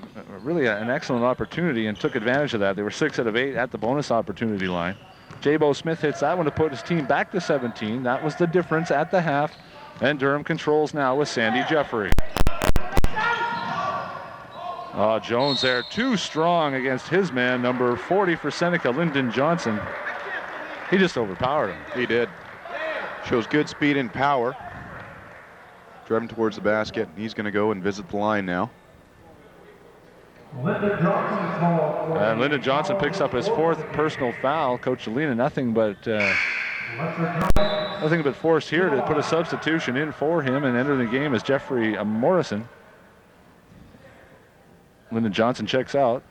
really an excellent opportunity and took advantage of that. They were 6 out of 8 at the bonus opportunity line. J-Bo Smith hits that one to put his team back to 17. That was the difference at the half. And Durham controls now with Sandy Jeffrey. Jones there, too strong against his man, number 40 for Seneca, Lyndon Johnson. He just overpowered him. He did. Shows good speed and power. Driving towards the basket. He's going to go and visit the line now. And Lyndon Johnson picks up his 4th personal foul. Coach Alina, nothing but forced here to put a substitution in for him and enter the game as Jeffrey Morrison. Lyndon Johnson checks out.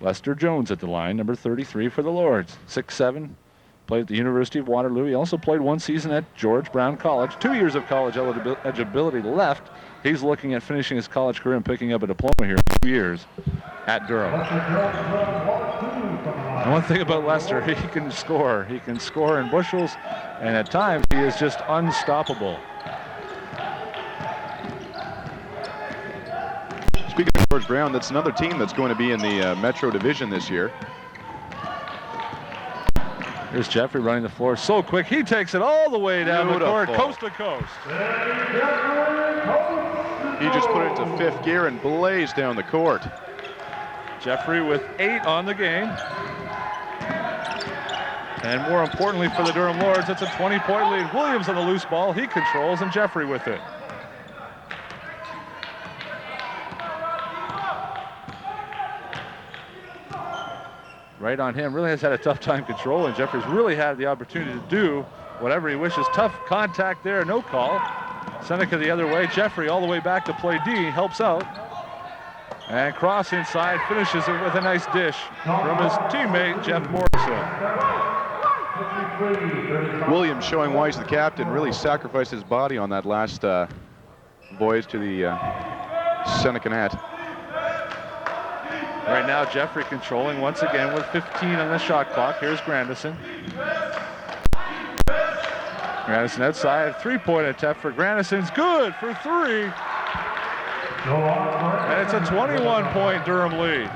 Lester Jones at the line, number 33 for the Lords. 6'7", played at the University of Waterloo. He also played 1 season at George Brown College. 2 years of college eligibility left. He's looking at finishing his college career and picking up a diploma here in 2 years at Durham. And one thing about Lester, he can score. He can score in bushels, and at times he is just unstoppable. Speaking of George Brown, that's another team that's going to be in the Metro Division this year. Here's Jeffrey running the floor so quick. He takes it all the way down the court, coast to coast. He just put it into 5th gear and blazed down the court. Jeffrey with 8 on the game. And more importantly for the Durham Lords, it's a 20-point lead. Williams on the loose ball. He controls, and Jeffrey with it. Right on him. Really has had a tough time controlling. Jeffrey's really had the opportunity to do whatever he wishes. Tough contact there. No call. Seneca the other way. Jeffrey all the way back to play D. Helps out. And cross inside, finishes it with a nice dish from his teammate, Jeff Morrison. Williams showing why he's the captain, really sacrificed his body on that last voyage to the Seneca net. Right now, Jeffrey controlling once again with 15 on the shot clock. Here's Grandison. Grandison outside, three-point attempt for Grandison's good for three. And it's a 21-point Durham lead.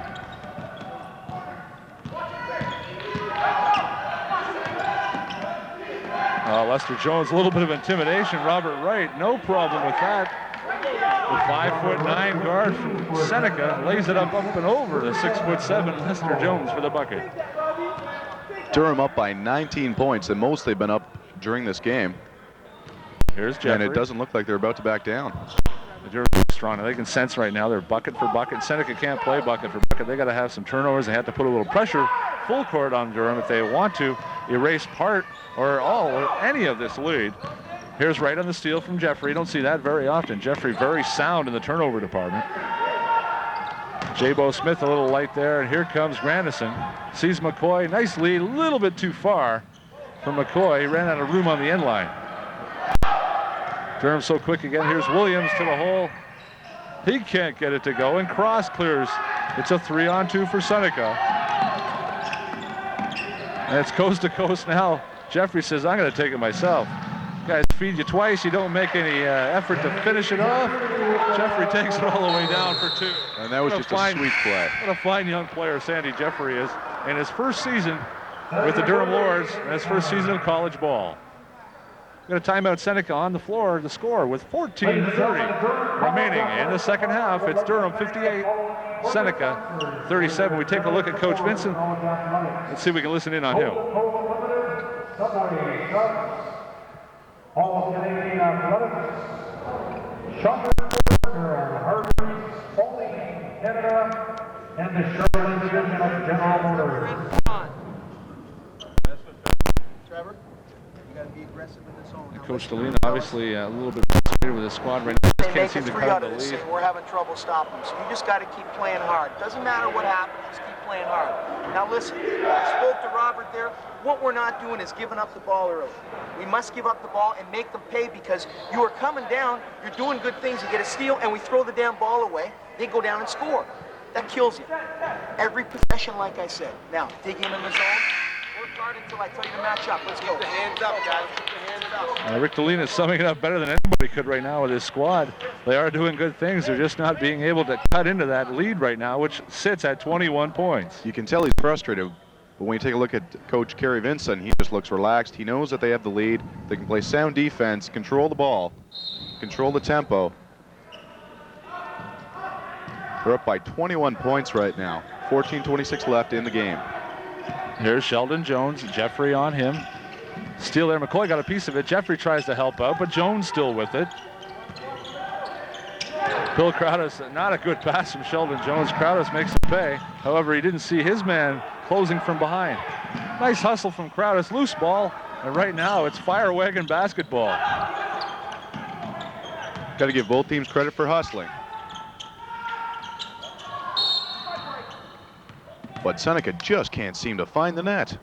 Lester Jones, a little bit of intimidation. Robert Wright, no problem with that. The 5'9" guard from Seneca lays it up and over the 6'7" Lester Jones for the bucket. Durham up by 19 points, the most they've been up during this game. Here's Jeffrey. And it doesn't look like they're about to back down. Durham's strong. They can sense right now they're bucket for bucket. Seneca can't play bucket for bucket. They got to have some turnovers. They have to put a little pressure full court on Durham if they want to erase part or all or any of this lead. Here's Wright on the steal from Jeffrey. You don't see that very often. Jeffrey very sound in the turnover department. J-Bo Smith a little light there, and here comes Grandison. Sees McCoy, nice lead, a little bit too far from McCoy. He ran out of room on the end line. Durham so quick again. Here's Williams to the hole. He can't get it to go, and cross clears. It's a 3-on-2 for Seneca. And it's coast to coast now. Jeffrey says, I'm going to take it myself. Guys feed you twice, you don't make any effort to finish it off. Jeffrey takes it all the way down for two. And that was just a sweet play. What a fine young player Sandy Jeffrey is in his first season with the Durham Lords and his first season of college ball. Got a timeout. Seneca on the floor to score with 14:30 remaining in the second half. It's Durham 58, Seneca 37. We take a look at Coach Vincent. Let's see if we can listen in on him. All-Canadian Athletics, Shumpert, Harvey, Foley, Canada, and the Sherman Division of General Motors. Trevor, you got to be aggressive in the zone. Coach Delina obviously a little bit frustrated with his squad right now. Just They can't make seem it to 3 cut out the of this, lead. and we're having trouble stopping them. So you just got to keep playing hard. Doesn't matter what happens, just keep playing hard. Now listen, I spoke to Robert there. What we're not doing is giving up the ball early. We must give up the ball and make them pay because you are coming down, you're doing good things, you get a steal, and we throw the damn ball away, they go down and score. That kills you. Every possession, like I said. Now, dig in the zone, work hard until I tell you to match up. Let's go. Keep the hands up, guys. Keep the hands up. Rick Delina is summing it up better than anybody could right now with his squad. They are doing good things. They're just not being able to cut into that lead right now, which sits at 21 points. You can tell he's frustrated, but when you take a look at Coach Kerry Vincent, he just looks relaxed. He knows that they have the lead. They can play sound defense, control the ball, control the tempo. They're up by 21 points right now. 14:26 left in the game. Here's Sheldon Jones, Jeffrey on him. Steal there, McCoy got a piece of it. Jeffrey tries to help out, but Jones still with it. Bill Crowdus, not a good pass from Sheldon Jones. Crowdus makes the pay. However, he didn't see his man closing from behind. Nice hustle from Crowdus, loose ball, and right now it's fire wagon basketball. Got to give both teams credit for hustling. But Seneca just can't seem to find the net.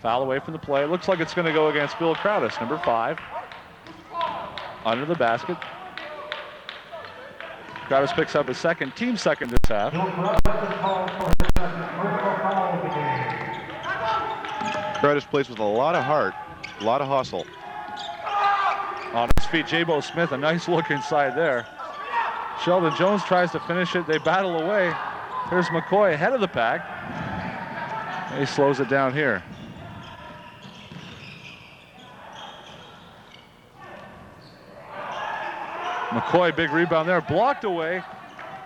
Foul away from the play. Looks like it's going to go against Bill Crowdus, number 5. Under the basket. Crowdus picks up his second, team second this half. Crowdus plays with a lot of heart, a lot of hustle. On his feet, J-Bo Smith, a nice look inside there. Sheldon Jones tries to finish it. They battle away. Here's McCoy ahead of the pack. He slows it down here. McCoy, big rebound there, blocked away.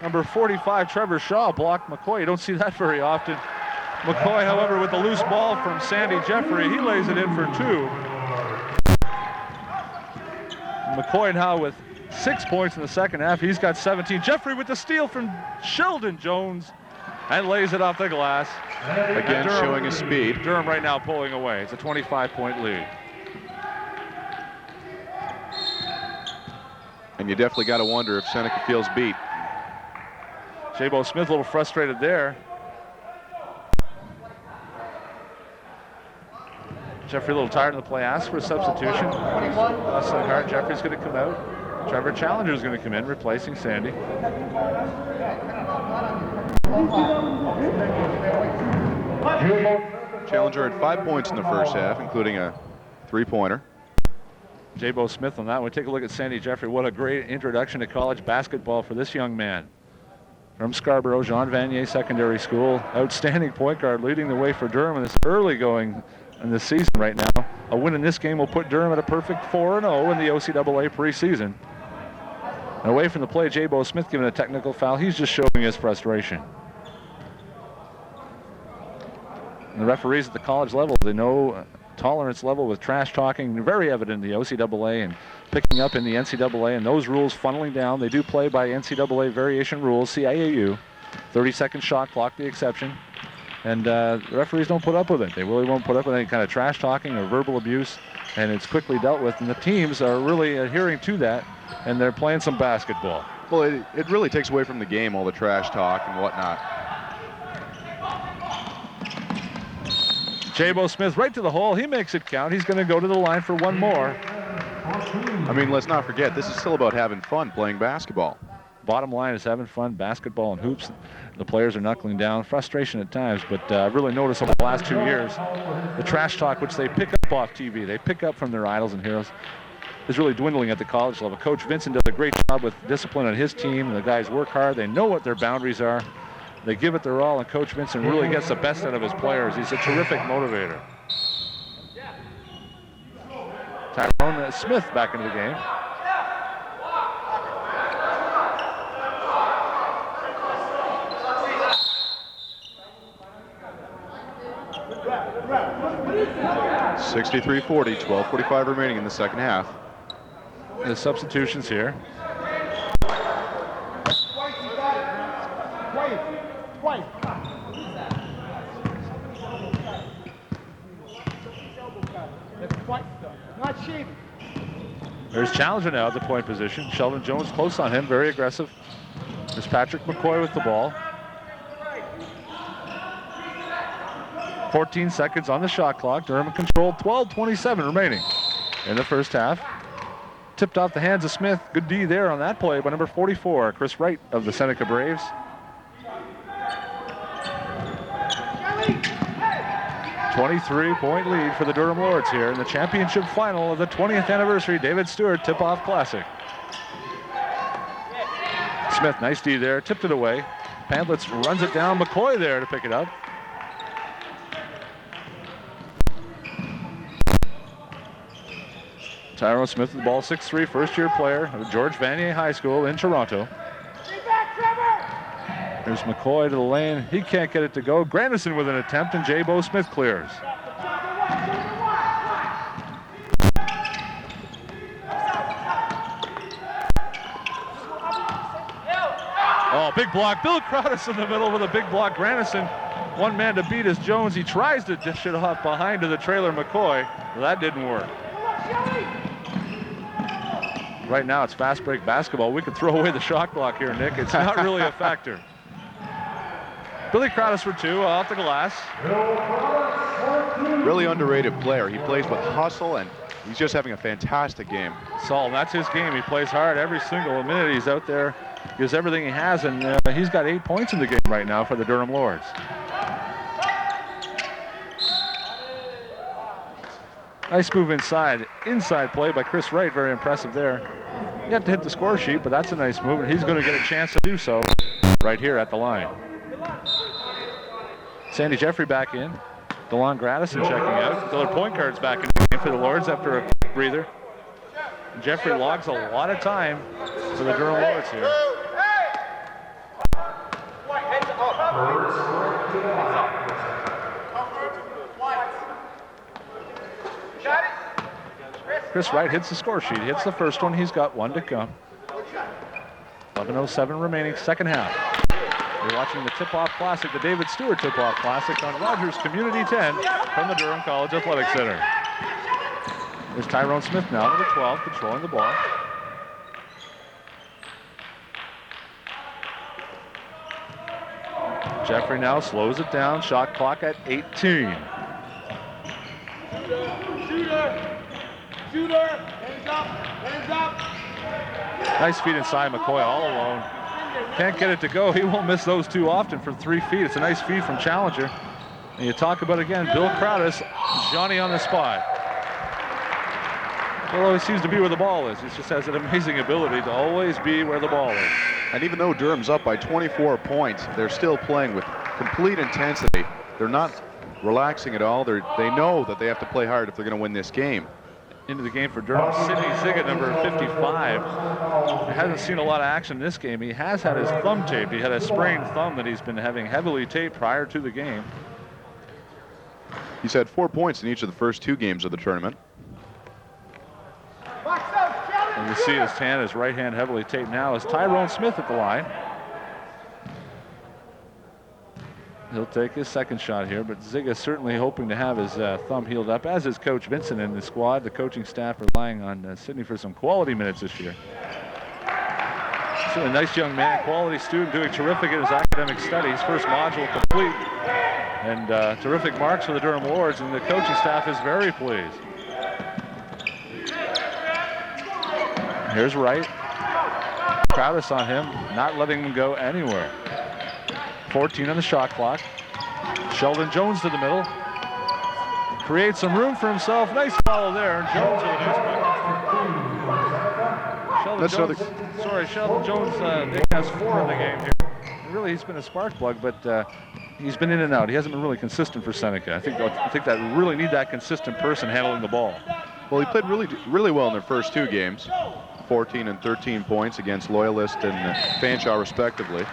Number 45, Trevor Shaw, blocked McCoy. You don't see that very often. McCoy, however, with the loose ball from Sandy Jeffrey, he lays it in for 2. McCoy now with 6 points in the second half. He's got 17. Jeffrey with the steal from Sheldon Jones and lays it off the glass. Again, Durham, showing his speed. Durham right now pulling away. It's a 25-point lead. And you definitely got to wonder if Seneca feels beat. Jabo Smith a little frustrated there. Jeffrey a little tired of the play, asks for a substitution. Less than hard, Jeffrey's going to come out. Trevor Challenger's going to come in, replacing Sandy. Challenger had 5 points in the first half, including a three-pointer. Jabo Smith on that one. Take a look at Sandy Jeffrey. What a great introduction to college basketball for this young man. From Scarborough, Jean Vanier Secondary School. Outstanding point guard, leading the way for Durham in this early going in this season right now. A win in this game will put Durham at a perfect 4-0 in the OCAA preseason. And away from the play, Jabo Smith given a technical foul. He's just showing his frustration. And the referees at the college level, they know tolerance level with trash talking, very evident in the OCAA and picking up in the NCAA, and those rules funneling down. They do play by NCAA variation rules, CIAU. 30-second shot clock, the exception. And the referees don't put up with it. They really won't put up with any kind of trash talking or verbal abuse, and it's quickly dealt with. And the teams are really adhering to that, and they're playing some basketball. Well, it really takes away from the game, all the trash talk and whatnot. Jabo Smith right to the hole. He makes it count. He's going to go to the line for one more. I mean, let's not forget, this is still about having fun playing basketball. Bottom line is having fun, basketball and hoops. The players are knuckling down. Frustration at times, but I've really noticed over the last 2 years, the trash talk which they pick up off TV, they pick up from their idols and heroes, is really dwindling at the college level. Coach Vincent does a great job with discipline on his team. The guys work hard. They know what their boundaries are. They give it their all, and Coach Vincent really gets the best out of his players. He's a terrific motivator. Tyrone Smith back into the game. (63-40), 12:45 remaining in the second half. The substitutions here. There's Challenger now at the point position. Sheldon Jones close on him, very aggressive. There's Patrick McCoy with the ball. 14 seconds on the shot clock. Durham in control, 12:27 remaining in the first half. Tipped off the hands of Smith. Good D there on that play by number 44, Chris Wright of the Seneca Braves. A 23-point lead for the Durham Lords here in the championship final of the 20th anniversary David Stewart Tip-Off Classic. Smith, nice D there, tipped it away. Pantlitz runs it down. McCoy there to pick it up. Tyrone Smith with the ball, 6'3", first-year player of George Vanier High School in Toronto. There's McCoy to the lane. He can't get it to go. Grandison with an attempt, and Jabo Smith clears. Oh, big block. Bill Crowdis in the middle with a big block. Grandison, one man to beat is Jones. He tries to dish it off behind to the trailer McCoy. That didn't work. Right now, it's fast break basketball. We could throw away the shot clock here, Nick. It's not really a factor. Billy Crowdis for two off the glass. Really underrated player. He plays with hustle, and he's just having a fantastic game. Saul, that's his game. He plays hard every single minute he's out there. Gives everything he has, and he's got 8 points in the game right now for the Durham Lords. Nice move inside. Inside play by Chris Wright. Very impressive there. You have to hit the score sheet, but that's a nice move, and he's going to get a chance to do so right here at the line. Sandy Jeffrey back in. DeLon Gradison checking out. The other point guard's back in the game for the Lords after a quick breather. And Jeffrey logs a lot of time for the Durham Lords here. Chris Wright hits the score sheet. He hits the first one. He's got one to come. 11:07 remaining, second half. You're watching the Tip-Off Classic, the David Stewart Tip-Off Classic on Rogers Community 10 from the Durham College Athletic Center. There's Tyrone Smith now, number 12, controlling the ball. Jeffrey now slows it down. Shot clock at 18. Shooter, hands up. Nice feed inside. McCoy all alone. Can't get it to go. He won't miss those too often from 3 feet. It's a nice feed from Challenger. And you talk about, again, Bill Crowdis, Johnny on the spot. He always seems to be where the ball is. He just has an amazing ability to always be where the ball is. And even though Durham's up by 24 points, they're still playing with complete intensity. They're not relaxing at all. They know that they have to play hard if they're going to win this game. Into the game for Durham, Sidney Ziga, number 55. He hasn't seen a lot of action in this game. He has had his thumb taped. He had a sprained thumb that he's been having heavily taped prior to the game. He's had 4 points in each of the first 2 games of the tournament. And you see his hand, his right hand heavily taped now. Is Tyrone Smith at the line. He'll take his second shot here, but Ziga certainly hoping to have his thumb healed up, as is Coach Vincent in the squad. The coaching staff relying on Sidney for some quality minutes this year. So a nice young man, quality student, doing terrific in his academic studies. First module complete, and terrific marks for the Durham Lords, and the coaching staff is very pleased. Here's Wright. Crowdis on him, not letting him go anywhere. 14 on the shot clock. Sheldon Jones to the middle. Creates some room for himself. Nice follow there. And Jones with a nice Sheldon Jones, Nick has 4 in the game here. And really, he's been a spark plug, but he's been in and out. He hasn't been really consistent for Seneca. I think that really need that consistent person handling the ball. Well, he played really well in their first 2 games. 14 and 13 points against Loyalist and Fanshawe, respectively.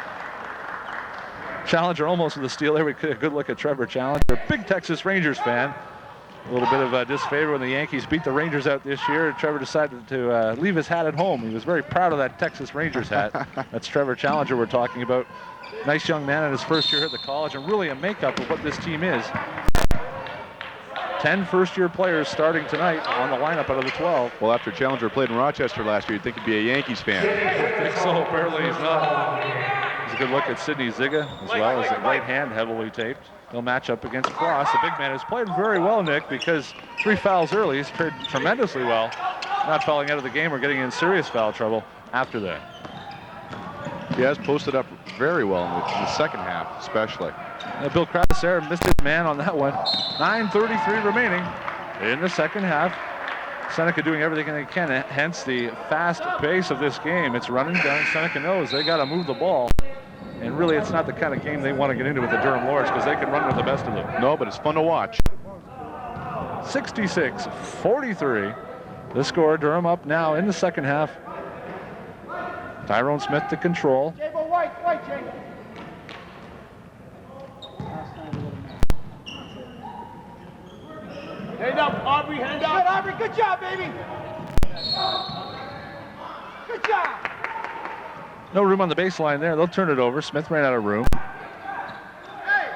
Challenger almost with a steal there. We get a good look at Trevor Challenger, big Texas Rangers fan. A little bit of disfavor when the Yankees beat the Rangers out this year. Trevor decided to leave his hat at home. He was very proud of that Texas Rangers hat. That's Trevor Challenger we're talking about. Nice young man in his first year at the college, and really a makeup of what this team is. 10 first-year players starting tonight on the lineup out of the 12. Well, after Challenger played in Rochester last year, you'd think he'd be a Yankees fan. I think so. Apparently he's not. Here's a good look at Sidney Ziga, as well as the right hand heavily taped. He'll match up against Cross. The big man has played very well, Nick, because 3 fouls early. He's played tremendously well. Not fouling out of the game or getting in serious foul trouble after that. He has posted up very well in the second half, especially. Bill Krause there missed his man on that one. 9:33 remaining in the second half. Seneca doing everything they can, hence the fast pace of this game. It's running down. Seneca knows they got to move the ball. And really, it's not the kind of game they want to get into with the Durham Lords, because they can run with the best of them. No, but it's fun to watch. 66-43. The score, Durham up now in the second half. Tyrone Smith to control. Hand up, Aubrey, hand up. Good, Aubrey, good job, baby. Good job. No room on the baseline there. They'll turn it over. Smith ran out of room. Hey,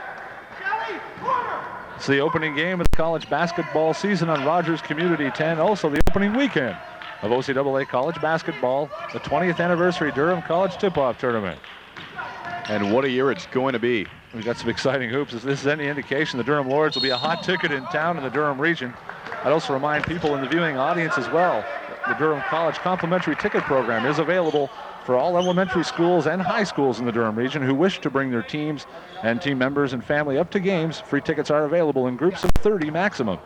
Shelly, corner. It's the opening game of the college basketball season on Rogers Community 10. Also the opening weekend of OCAA college basketball, the 20th anniversary Durham College Tip-Off Tournament. And what a year it's going to be. We've got some exciting hoops. If this is any indication, the Durham Lords will be a hot ticket in town in the Durham region. I'd also remind people in the viewing audience as well, the Durham College complimentary ticket program is available for all elementary schools and high schools in the Durham region who wish to bring their teams and team members and family up to games. Free tickets are available in groups of 30 maximum.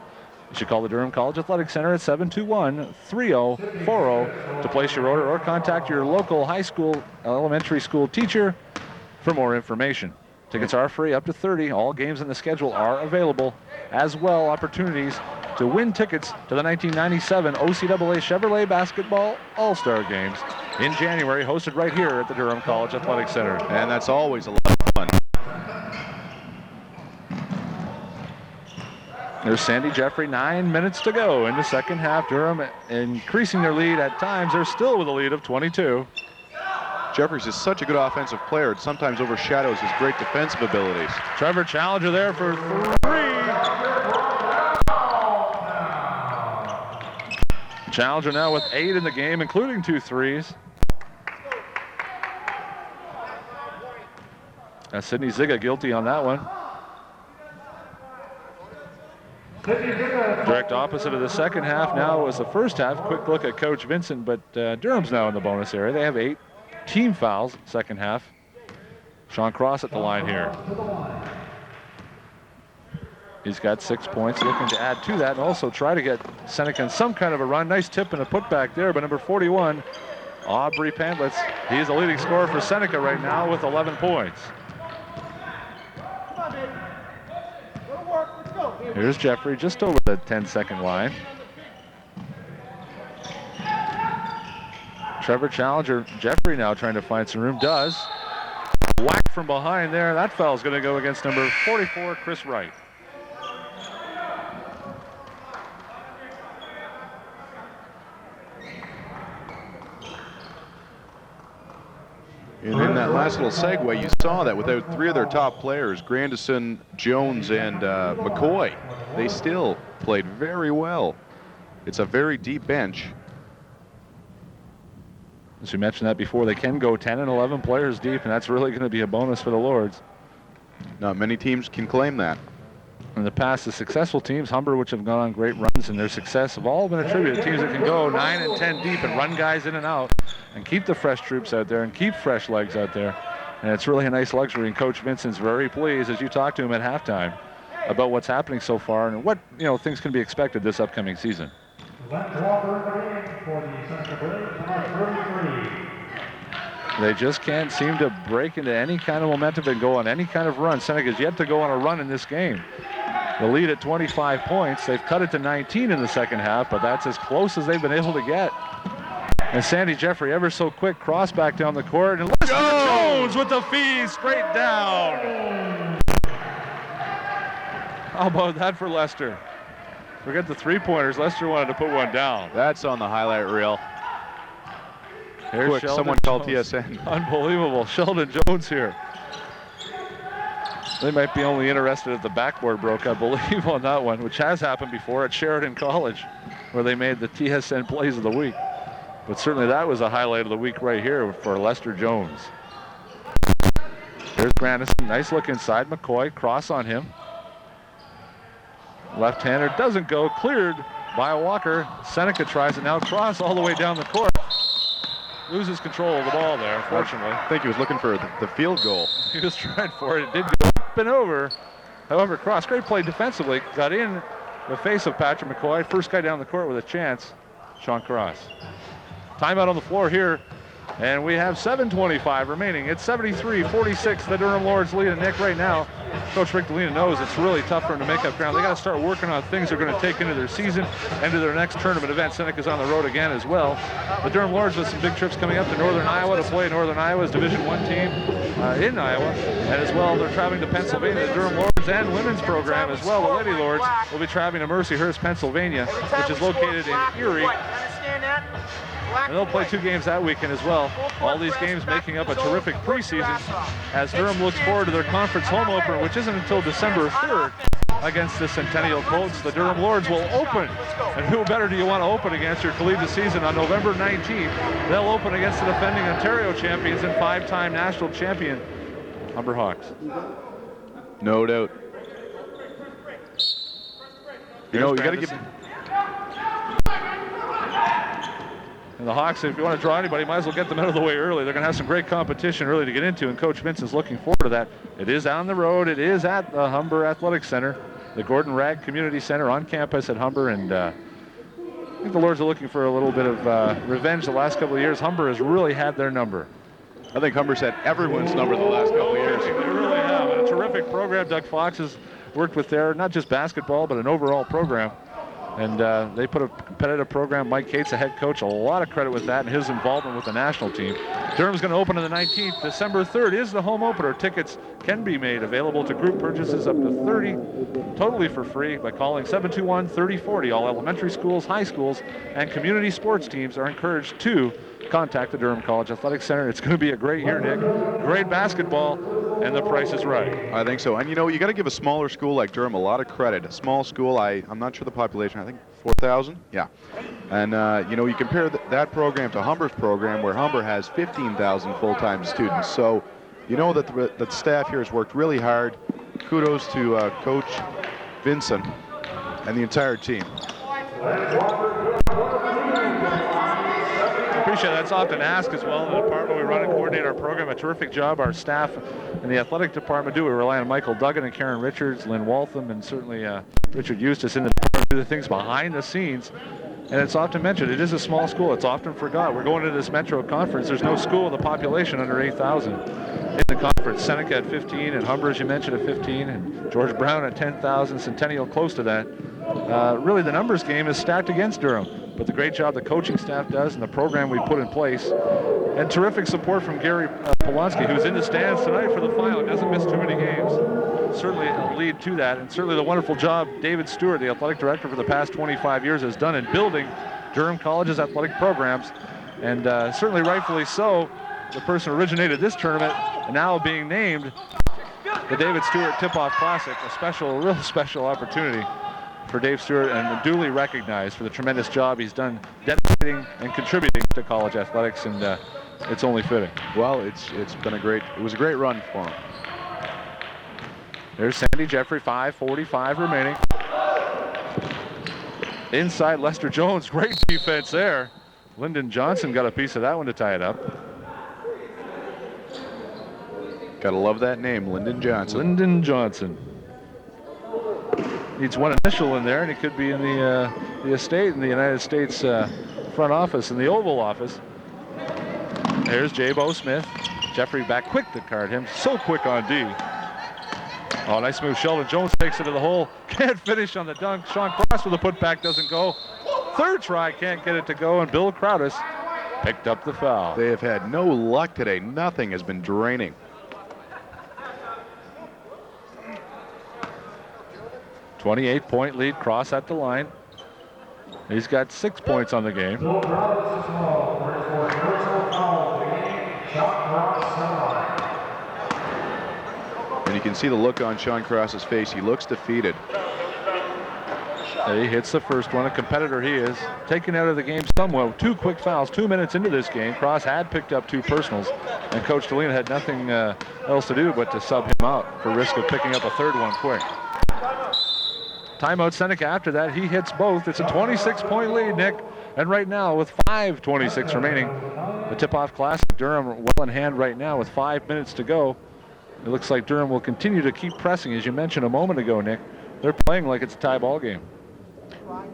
You should call the Durham College Athletic Center at 721-3040 to place your order, or contact your local high school, elementary school teacher for more information. Tickets are free up to 30. All games in the schedule are available. As well, opportunities to win tickets to the 1997 OCAA Chevrolet Basketball All-Star Games in January, hosted right here at the Durham College Athletic Center. And that's always a lot of fun. There's Sandy Jeffrey, 9 minutes to go in the second half. Durham increasing their lead at times. They're still with a lead of 22. Jeffries is such a good offensive player, it sometimes overshadows his great defensive abilities. Trevor Challenger there for 3. Challenger now with 8 in the game, including 2 threes. Sidney Ziga guilty on that one. Direct opposite of the second half now was the first half. Quick look at Coach Vincent, but Durham's now in the bonus area. They have 8 team fouls second half. Sean Cross at the line here. He's got 6 points, looking to add to that and also try to get Seneca in some kind of a run. Nice tip and a putback there, but number 41, Aubrey Pandlitz, he's the leading scorer for Seneca right now with 11 points. Here's Jeffrey just over the 10-second line. Trevor Challenger, Jeffrey now trying to find some room, does. Whack from behind there. That foul's going to go against number 44, Chris Wright. And in that last little segue, you saw that without 3 of their top players, Grandison, Jones, and McCoy, they still played very well. It's a very deep bench. As we mentioned that before, they can go 10 and 11 players deep, and that's really going to be a bonus for the Lords. Not many teams can claim that. In the past, the successful teams, Humber, which have gone on great runs, and their success have all been attributed to teams that can go 9 and 10 deep and run guys in and out and keep the fresh troops out there and keep fresh legs out there. And it's really a nice luxury, and Coach Vincent's very pleased as you talk to him at halftime about what's happening so far and what things can be expected this upcoming season. They just can't seem to break into any kind of momentum and go on any kind of run. Seneca's yet to go on a run in this game. The lead at 25 points. They've cut it to 19 in the second half, but that's as close as they've been able to get. And Sandy Jeffrey, ever so quick, cross back down the court. And Lester Jones with the feed straight down. How about that for Lester? Forget the three-pointers. Lester wanted to put one down. That's on the highlight reel. Here's Quick, Sheldon someone Jones. called TSN. Unbelievable. Sheldon Jones here. They might be only interested if the backboard broke, I believe, on that one, which has happened before at Sheridan College, where they made the TSN plays of the week. But certainly that was a highlight of the week right here for Lester Jones. Here's Grandison. Nice look inside. McCoy. Cross on him. Left-hander doesn't go. Cleared by Walker. Seneca tries it now. Cross all the way down the court. Loses control of the ball there, unfortunately. I think he was looking for the field goal. He was trying for it. It did go up and over. However, Cross, great play defensively. Got in the face of Patrick McCoy. First guy down the court with a chance, Sean Cross. Timeout on the floor here. And we have 7:25 remaining. It's 73-46, the Durham Lords lead. And Nick, right now, Coach Rick Delina knows it's really tough for them to make up ground. They got to start working on things they're going to take into their season and to their next tournament event. Seneca's on the road again as well. The Durham Lords with some big trips coming up to Northern Iowa to play Northern Iowa's Division I team in Iowa. And as well, they're traveling to Pennsylvania. The Durham Lords and women's program as well. The Lady Lords will be traveling to Mercyhurst, Pennsylvania, which is located in Erie. And they'll play 2 games that weekend as well. All these games making up a terrific preseason as Durham looks forward to their conference home opener, which isn't until December 3rd against the Centennial Colts. The Durham Lords will open. And who better do you want to open against your collegiate season on November 19th? They'll open against the defending Ontario champions and 5-time national champion Humber Hawks. No doubt. You know, you got to give... And the Hawks, if you want to draw anybody, might as well get them out of the way early. They're going to have some great competition early to get into, and Coach Vince is looking forward to that. It is on the road. It is at the Humber Athletic Center, the Gordon Ragg Community Center on campus at Humber. And I think the Lords are looking for a little bit of revenge the last couple of years. Humber has really had their number. I think Humber's had everyone's number the last couple of years. They really have. And a terrific program. Doug Fox has worked with there, not just basketball, but an overall program. And they put a competitive program. Mike Cates, the head coach, a lot of credit with that and his involvement with the national team. Durham's going to open on the 19th. December 3rd is the home opener. Tickets can be made available to group purchases up to 30, totally for free by calling 721-3040. All elementary schools, high schools, and community sports teams are encouraged to contact the Durham College Athletic Center. It's going to be a great year, Nick. Great basketball, and the price is right. I think so. And, you know, you got to give a smaller school like Durham a lot of credit. A small school, I'm not sure the population, I think 4,000? Yeah. And, you know, you compare that program to Humber's program, where Humber has 15,000 full-time students. So You know that the staff here has worked really hard. Kudos to Coach Vincent and the entire team. I appreciate that's often asked as well in the department. We run and coordinate our program. A terrific job our staff in the athletic department do. We rely on Michael Duggan and Karen Richards, Lynn Waltham, and certainly Richard Eustace in the department to do the things behind the scenes. And it's often mentioned, it is a small school. It's often forgot. We're going to this Metro Conference. There's no school with a population under 8,000 in the conference. Seneca at 15, and Humber, as you mentioned, at 15, and George Brown at 10,000, Centennial close to that. Really, the numbers game is stacked against Durham, but the great job the coaching staff does and the program we put in place, and terrific support from Gary Polonsky, who's in the stands tonight for the final. Doesn't miss too many games. Certainly a lead to that, and certainly the wonderful job David Stewart, the athletic director for the past 25 years, has done in building Durham College's athletic programs, and certainly rightfully so. The person who originated this tournament and now being named the David Stewart Tip-Off Classic, a real special opportunity for Dave Stewart, and duly recognized for the tremendous job he's done dedicating and contributing to college athletics, and it's only fitting. Well, it was a great run for him. There's Sandy Jeffrey, 5:45 remaining. Inside Lester Jones, great defense there. Lyndon Johnson got a piece of that one to tie it up. Gotta love that name, Lyndon Johnson. Lyndon Johnson. Needs one initial in there, and he could be in the estate in the United States front office, in the Oval Office. There's J-Bo Smith. Jeffrey back quick to card him. So quick on D. Oh, nice move. Sheldon Jones takes it to the hole. Can't finish on the dunk. Sean Cross with the putback doesn't go. Third try, can't get it to go, and Bill Crowdis picked up the foul. They have had no luck today. Nothing has been draining. .28 lead. Cross at the line. He's got 6 points on the game. And you can see the look on Sean Cross's face. He looks defeated. He hits the first one. A competitor he is. Taken out of the game somewhat. 2 quick fouls 2 minutes into this game. Cross had picked up 2 personals, and Coach DeLena had nothing else to do but to sub him out for risk of picking up a third one quick. Timeout Seneca after that. He hits both. It's a 26-point lead, Nick. And right now, with 5:26 remaining, the Tip-Off Classic, Durham well in hand right now with 5 minutes to go. It looks like Durham will continue to keep pressing, as you mentioned a moment ago, Nick. They're playing like it's a tie ball game.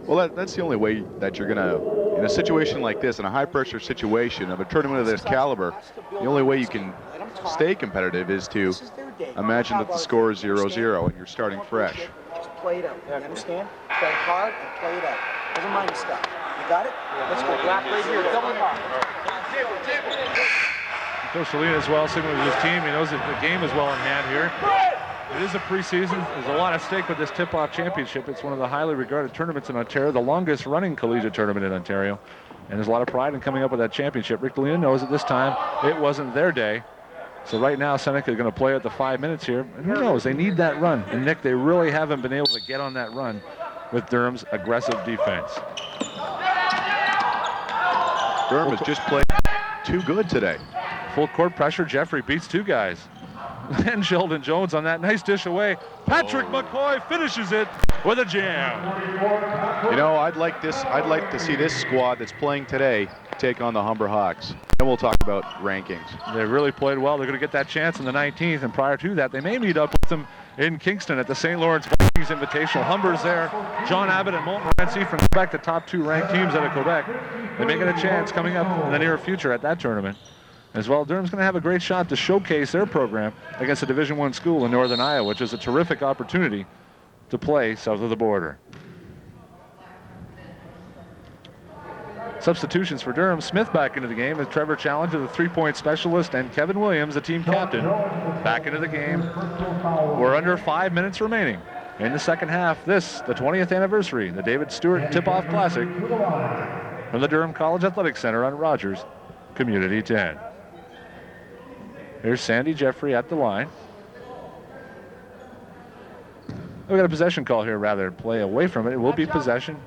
Well, that's the only way that you're going to, in a situation like this, in a high-pressure situation of a tournament of this caliber, the only way you can stay competitive is to imagine that the score is 0-0 and you're starting fresh. Just play it out. You understand? Play hard and play it out. Never mind the stuff. You got it? Let's go. Black right here. Double mark. Coach DeLena as well, signaling with his team. He knows that the game is well in hand here. It is a preseason. There's a lot at stake with this Tip-Off Championship. It's one of the highly regarded tournaments in Ontario, the longest running collegiate tournament in Ontario. And there's a lot of pride in coming up with that championship. Rick DeLena knows at this time it wasn't their day. So right now, Seneca is going to play at the 5 minutes here. And who knows? They need that run. And Nick, they really haven't been able to get on that run with Durham's aggressive defense. Durham has just played too good today. Full court pressure. Jeffrey beats 2 guys. And Sheldon Jones on that nice dish away. Patrick McCoy finishes it with a jam. You know, I'd like to see this squad that's playing today take on the Humber Hawks. Then we'll talk about rankings. They really played well. They're going to get that chance in the 19th, and prior to that, they may meet up with them in Kingston at the St. Lawrence Vikings Invitational. Humber's there. John Abbott and Montmorency from Quebec, the top 2 ranked teams out of Quebec. They may get a chance coming up in the near future at that tournament. As well, Durham's going to have a great shot to showcase their program against a Division I school in Northern Iowa, which is a terrific opportunity to play south of the border. Substitutions for Durham. Smith back into the game as Trevor Challenger, the 3-point specialist, and Kevin Williams, the team captain, back into the game. We're under 5 minutes remaining in the second half. This, the 20th anniversary, the David Stewart Tip-Off Classic from the Durham College Athletic Center on Rogers Community 10. Here's Sandy Jeffrey at the line. We got a possession call here, rather play away from it. It will be possession.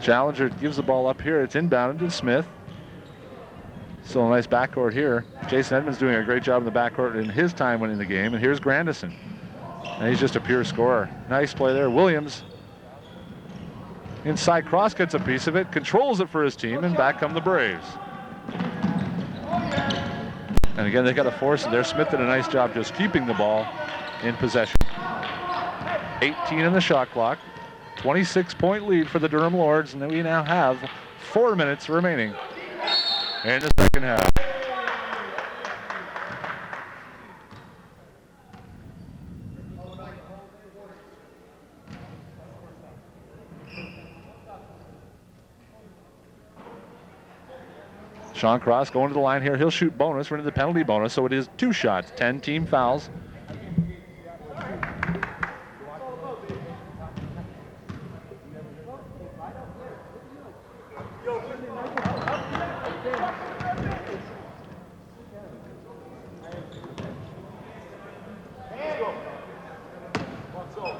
Challenger gives the ball up here. It's inbounded to Smith. Still a nice backcourt here. Jason Edmonds doing a great job in the backcourt in his time winning the game. And here's Grandison. And he's just a pure scorer. Nice play there. Williams. Inside Cross gets a piece of it, controls it for his team, and back come the Braves. And again, they got to force it there. Smith did a nice job just keeping the ball in possession. 18 in the shot clock. 26-point lead for the Durham Lords, and we now have 4 minutes remaining in the second half. Sean Cross going to the line here. He'll shoot bonus. We're into the penalty bonus, so it is 2 shots. 10 team fouls.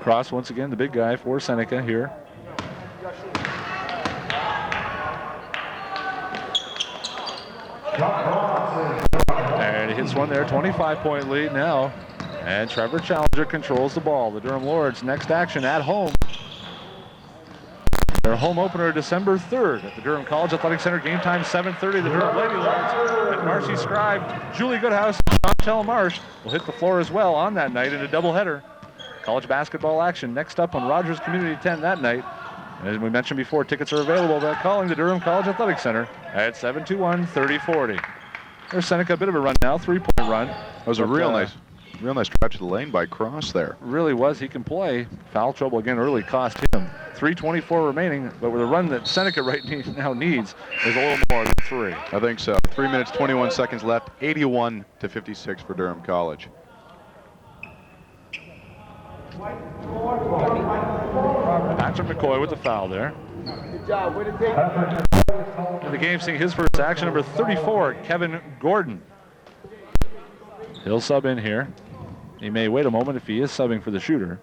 Cross once again, the big guy for Seneca here. And he hits one there, 25-point lead now. And Trevor Challenger controls the ball. The Durham Lords next action at home. Their home opener December 3rd at the Durham College Athletic Center. Game time 7:30. The Durham Lady Lords and Marcy Scribe, Julie Goodhouse, and Chantel Marsh will hit the floor as well on that night in a doubleheader. College basketball action next up on Rogers Community 10 that night. As we mentioned before, tickets are available by calling the Durham College Athletic Center at 721-3040. There's Seneca, a bit of a run now, 3-point run. That was a real nice stretch of the lane by Cross there. Really was. He can play. Foul trouble again early cost him. 3:24 remaining, but with a run that Seneca right now needs is a little more than 3. I think so. 3 minutes, 21 seconds left. 81-56 for Durham College. Patrick McCoy with the foul there. Good job. Way to take And the game seeing his first action, number 34, Kevin Gordon. He'll sub in here. He may wait a moment if he is subbing for the shooter.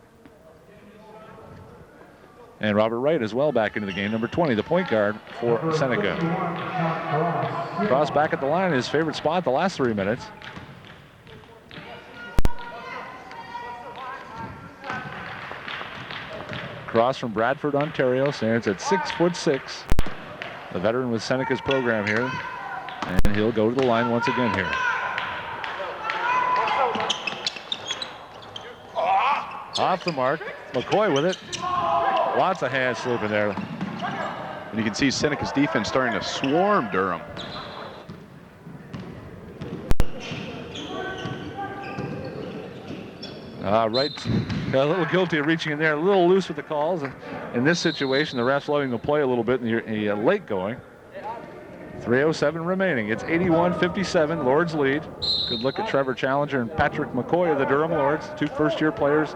And Robert Wright as well back into the game, number 20, the point guard for Seneca. Cross back at the line, his favorite spot the last 3 minutes. Cross from Bradford, Ontario, stands at 6'6". The veteran with Seneca's program here. And he'll go to the line once again here. Off the mark. McCoy with it. Lots of hands slipping there. And you can see Seneca's defense starting to swarm Durham. Wright got a little guilty of reaching in there, a little loose with the calls. And in this situation, the refs letting the play a little bit in the late going. 3:07 remaining. It's 81-57, Lords lead. Good look at Trevor Challenger and Patrick McCoy of the Durham Lords, 2 first-year players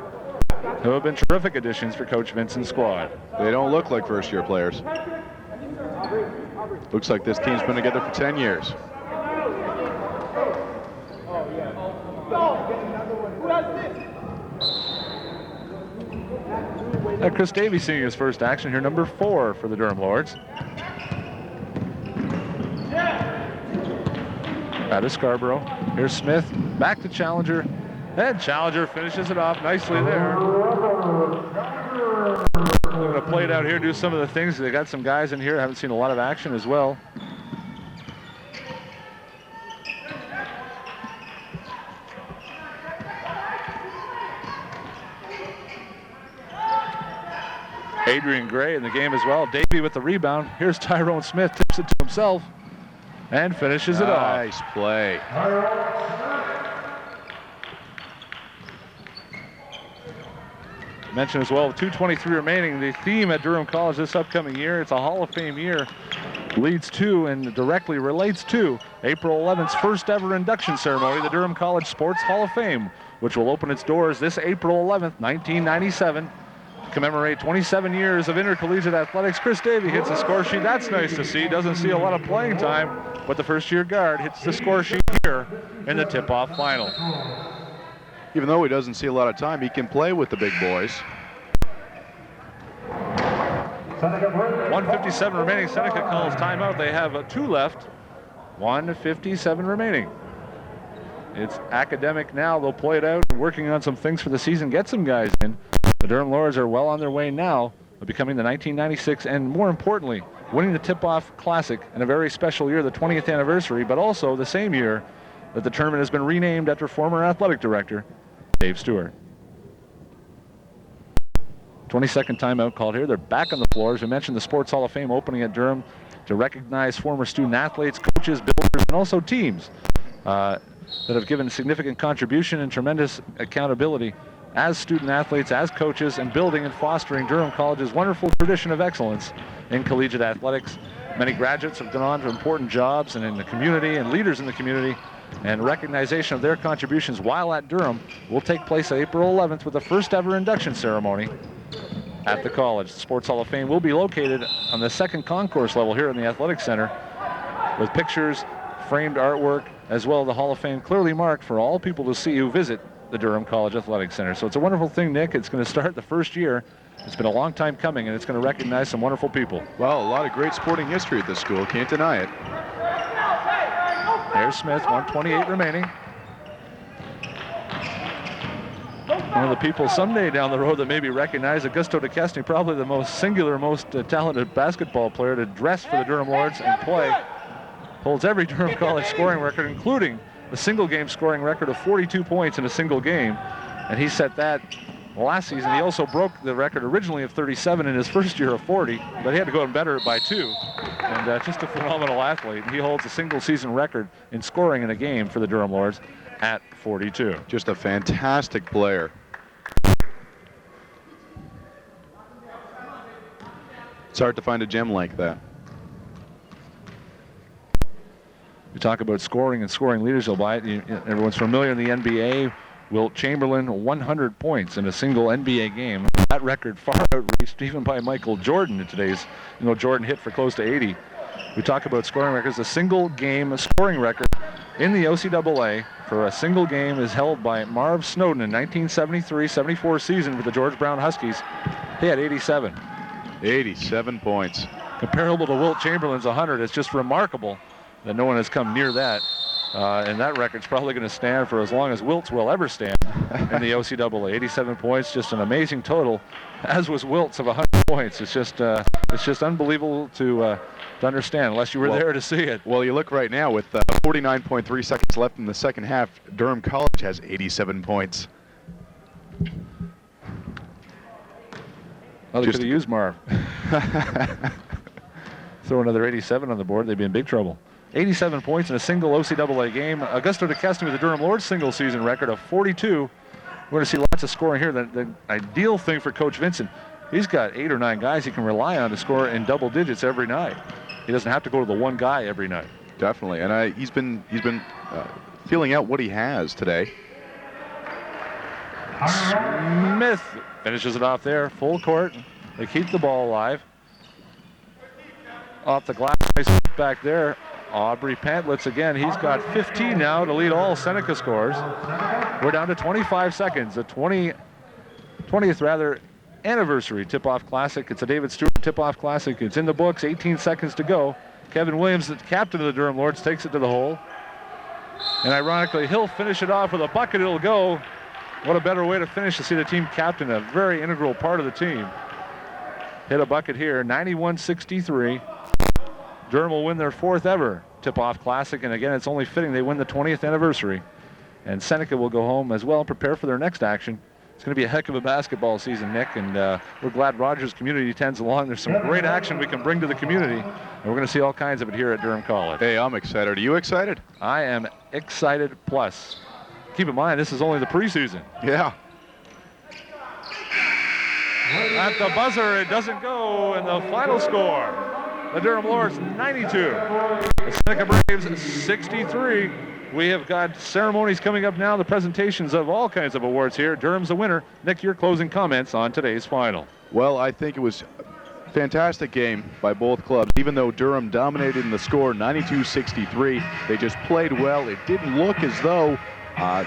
who have been terrific additions for Coach Vincent's squad. They don't look like first-year players. Looks like this team's been together for 10 years. Chris Davies seeing his first action here, number 4 for the Durham Lords. Out of Scarborough. Here's Smith, back to Challenger. And Challenger finishes it off nicely there. They're going to play it out here, do some of the things. They got some guys in here, haven't seen a lot of action as well. Adrian Gray in the game as well. Davey with the rebound. Here's Tyrone Smith, tips it to himself and finishes it off. Nice play. Mention as well, 2:23 remaining. The theme at Durham College this upcoming year, it's a Hall of Fame year, leads to and directly relates to April 11th's first ever induction ceremony, the Durham College Sports Hall of Fame, which will open its doors this April 11th, 1997. To commemorate 27 years of intercollegiate athletics, Chris Davey hits the score sheet. That's nice to see. Doesn't see a lot of playing time, but the first-year guard hits the score sheet here in the tip-off final. Even though he doesn't see a lot of time, he can play with the big boys. Seneca Braves. 1:57 remaining. Seneca calls timeout. They have 2 left. 1:57 remaining. It's academic now. They'll play it out, working on some things for the season, get some guys in. The Durham Lords are well on their way now of becoming the 1996 and, more importantly, winning the Tip-Off Classic in a very special year, the 20th anniversary, but also the same year that the tournament has been renamed after former athletic director Dave Stewart. 22nd timeout called here. They're back on the floor. As we mentioned, the Sports Hall of Fame opening at Durham to recognize former student athletes, coaches, builders, and also teams that have given significant contribution and tremendous accountability as student athletes, as coaches, and building and fostering Durham College's wonderful tradition of excellence in collegiate athletics. Many graduates have gone on to important jobs and in the community and leaders in the community, and recognition of their contributions while at Durham will take place April 11th with the first ever induction ceremony at the college. The Sports Hall of Fame will be located on the second concourse level here in the Athletic Center with pictures, framed artwork, as well as the Hall of Fame clearly marked for all people to see who visit the Durham College Athletic Center. So it's a wonderful thing, Nick. It's going to start the first year. It's been a long time coming, and it's going to recognize some wonderful people. Well, a lot of great sporting history at this school. Can't deny it. There's Smith, 1:28 remaining. One of the people someday down the road that may be recognized, Augusto DeCastney, probably the most singular, most talented basketball player to dress for the Durham Lords and play. Holds every Durham College scoring record, including the single game scoring record of 42 points in a single game. And he set that last season. He also broke the record originally of 37 in his first year of 40, but he had to go and better it by 2. And just a phenomenal athlete. He holds a single season record in scoring in a game for the Durham Lords at 42. Just a fantastic player. It's hard to find a gem like that. We talk about scoring and scoring leaders. Everyone's familiar in the NBA. Wilt Chamberlain, 100 points in a single NBA game. That record far outreached even by Michael Jordan in today's. Jordan hit for close to 80. We talk about scoring records. A single game scoring record in the OCAA for a single game is held by Marv Snowden in 1973-74 season with the George Brown Huskies. He had 87. 87 points. Comparable to Wilt Chamberlain's 100. It's just remarkable that no one has come near that. And that record's probably going to stand for as long as Wilt's will ever stand in the OCAA. 87 points, just an amazing total, as was Wilt's of 100 points. It's just unbelievable to understand, unless you were there to see it. Well, you look right now with 49.3 seconds left in the second half. Durham College has 87 points. Well, they could have used Marv. Throw another 87 on the board, they'd be in big trouble. 87 points in a single OCAA game. Augusto DeCastney with the Durham Lords single season record of 42. We're going to see lots of scoring here. The ideal thing for Coach Vincent, he's got 8 or 9 guys he can rely on to score in double digits every night. He doesn't have to go to the one guy every night. Definitely, and he's been feeling out what he has today. Smith finishes it off there, full court. They keep the ball alive. Off the glass, nice back there. Aubrey Pantlitz again. He's got 15 now to lead all Seneca scores. We're down to 25 seconds. The 20th anniversary Tip-Off Classic. It's a David Stewart Tip-Off Classic. It's in the books. 18 seconds to go. Kevin Williams, the captain of the Durham Lords, takes it to the hole. And ironically, he'll finish it off with a bucket. It'll go. What a better way to finish to see the team captain, a very integral part of the team. Hit a bucket here, 91-63. Durham will win their 4th ever Tip-Off Classic, and again, it's only fitting they win the 20th anniversary. And Seneca will go home as well and prepare for their next action. It's going to be a heck of a basketball season, Nick, and we're glad Rogers Community tends along. There's some great action we can bring to the community, and we're going to see all kinds of it here at Durham College. Hey, I'm excited. Are you excited? I am excited plus. Keep in mind, this is only the preseason. Yeah. At the buzzer, it doesn't go, and the final score. The Durham Lords 92, the Seneca Braves 63. We have got ceremonies coming up now, the presentations of all kinds of awards here. Durham's the winner. Nick, your closing comments on today's final. Well, I think it was a fantastic game by both clubs. Even though Durham dominated in the score 92-63, they just played well. It didn't look as though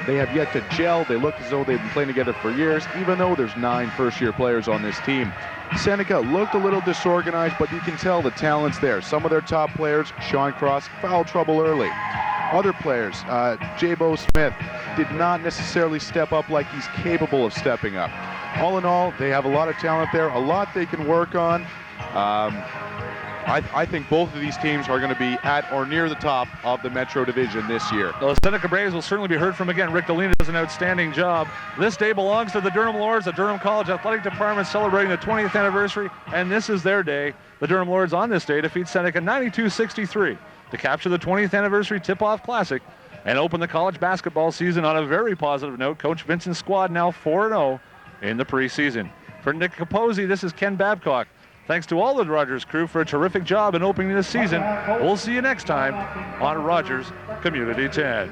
They have yet to gel. They look as though they've been playing together for years, even though there's 9 first-year players on this team. Seneca looked a little disorganized, but you can tell the talent's there. Some of their top players, Sean Cross, foul trouble early. Other players, J-Bo Smith, did not necessarily step up like he's capable of stepping up. All in all, they have a lot of talent there, a lot they can work on. I think both of these teams are going to be at or near the top of the Metro Division this year. The Seneca Braves will certainly be heard from again. Rick Dolina does an outstanding job. This day belongs to the Durham Lords, the Durham College Athletic Department celebrating the 20th anniversary, and this is their day. The Durham Lords on this day defeat Seneca 92-63 to capture the 20th anniversary Tip-Off Classic and open the college basketball season on a very positive note. Coach Vincent's squad now 4-0 in the preseason. For Nick Capozzi, this is Ken Babcock. Thanks to all the Rogers crew for a terrific job in opening this season. We'll see you next time on Rogers Community 10.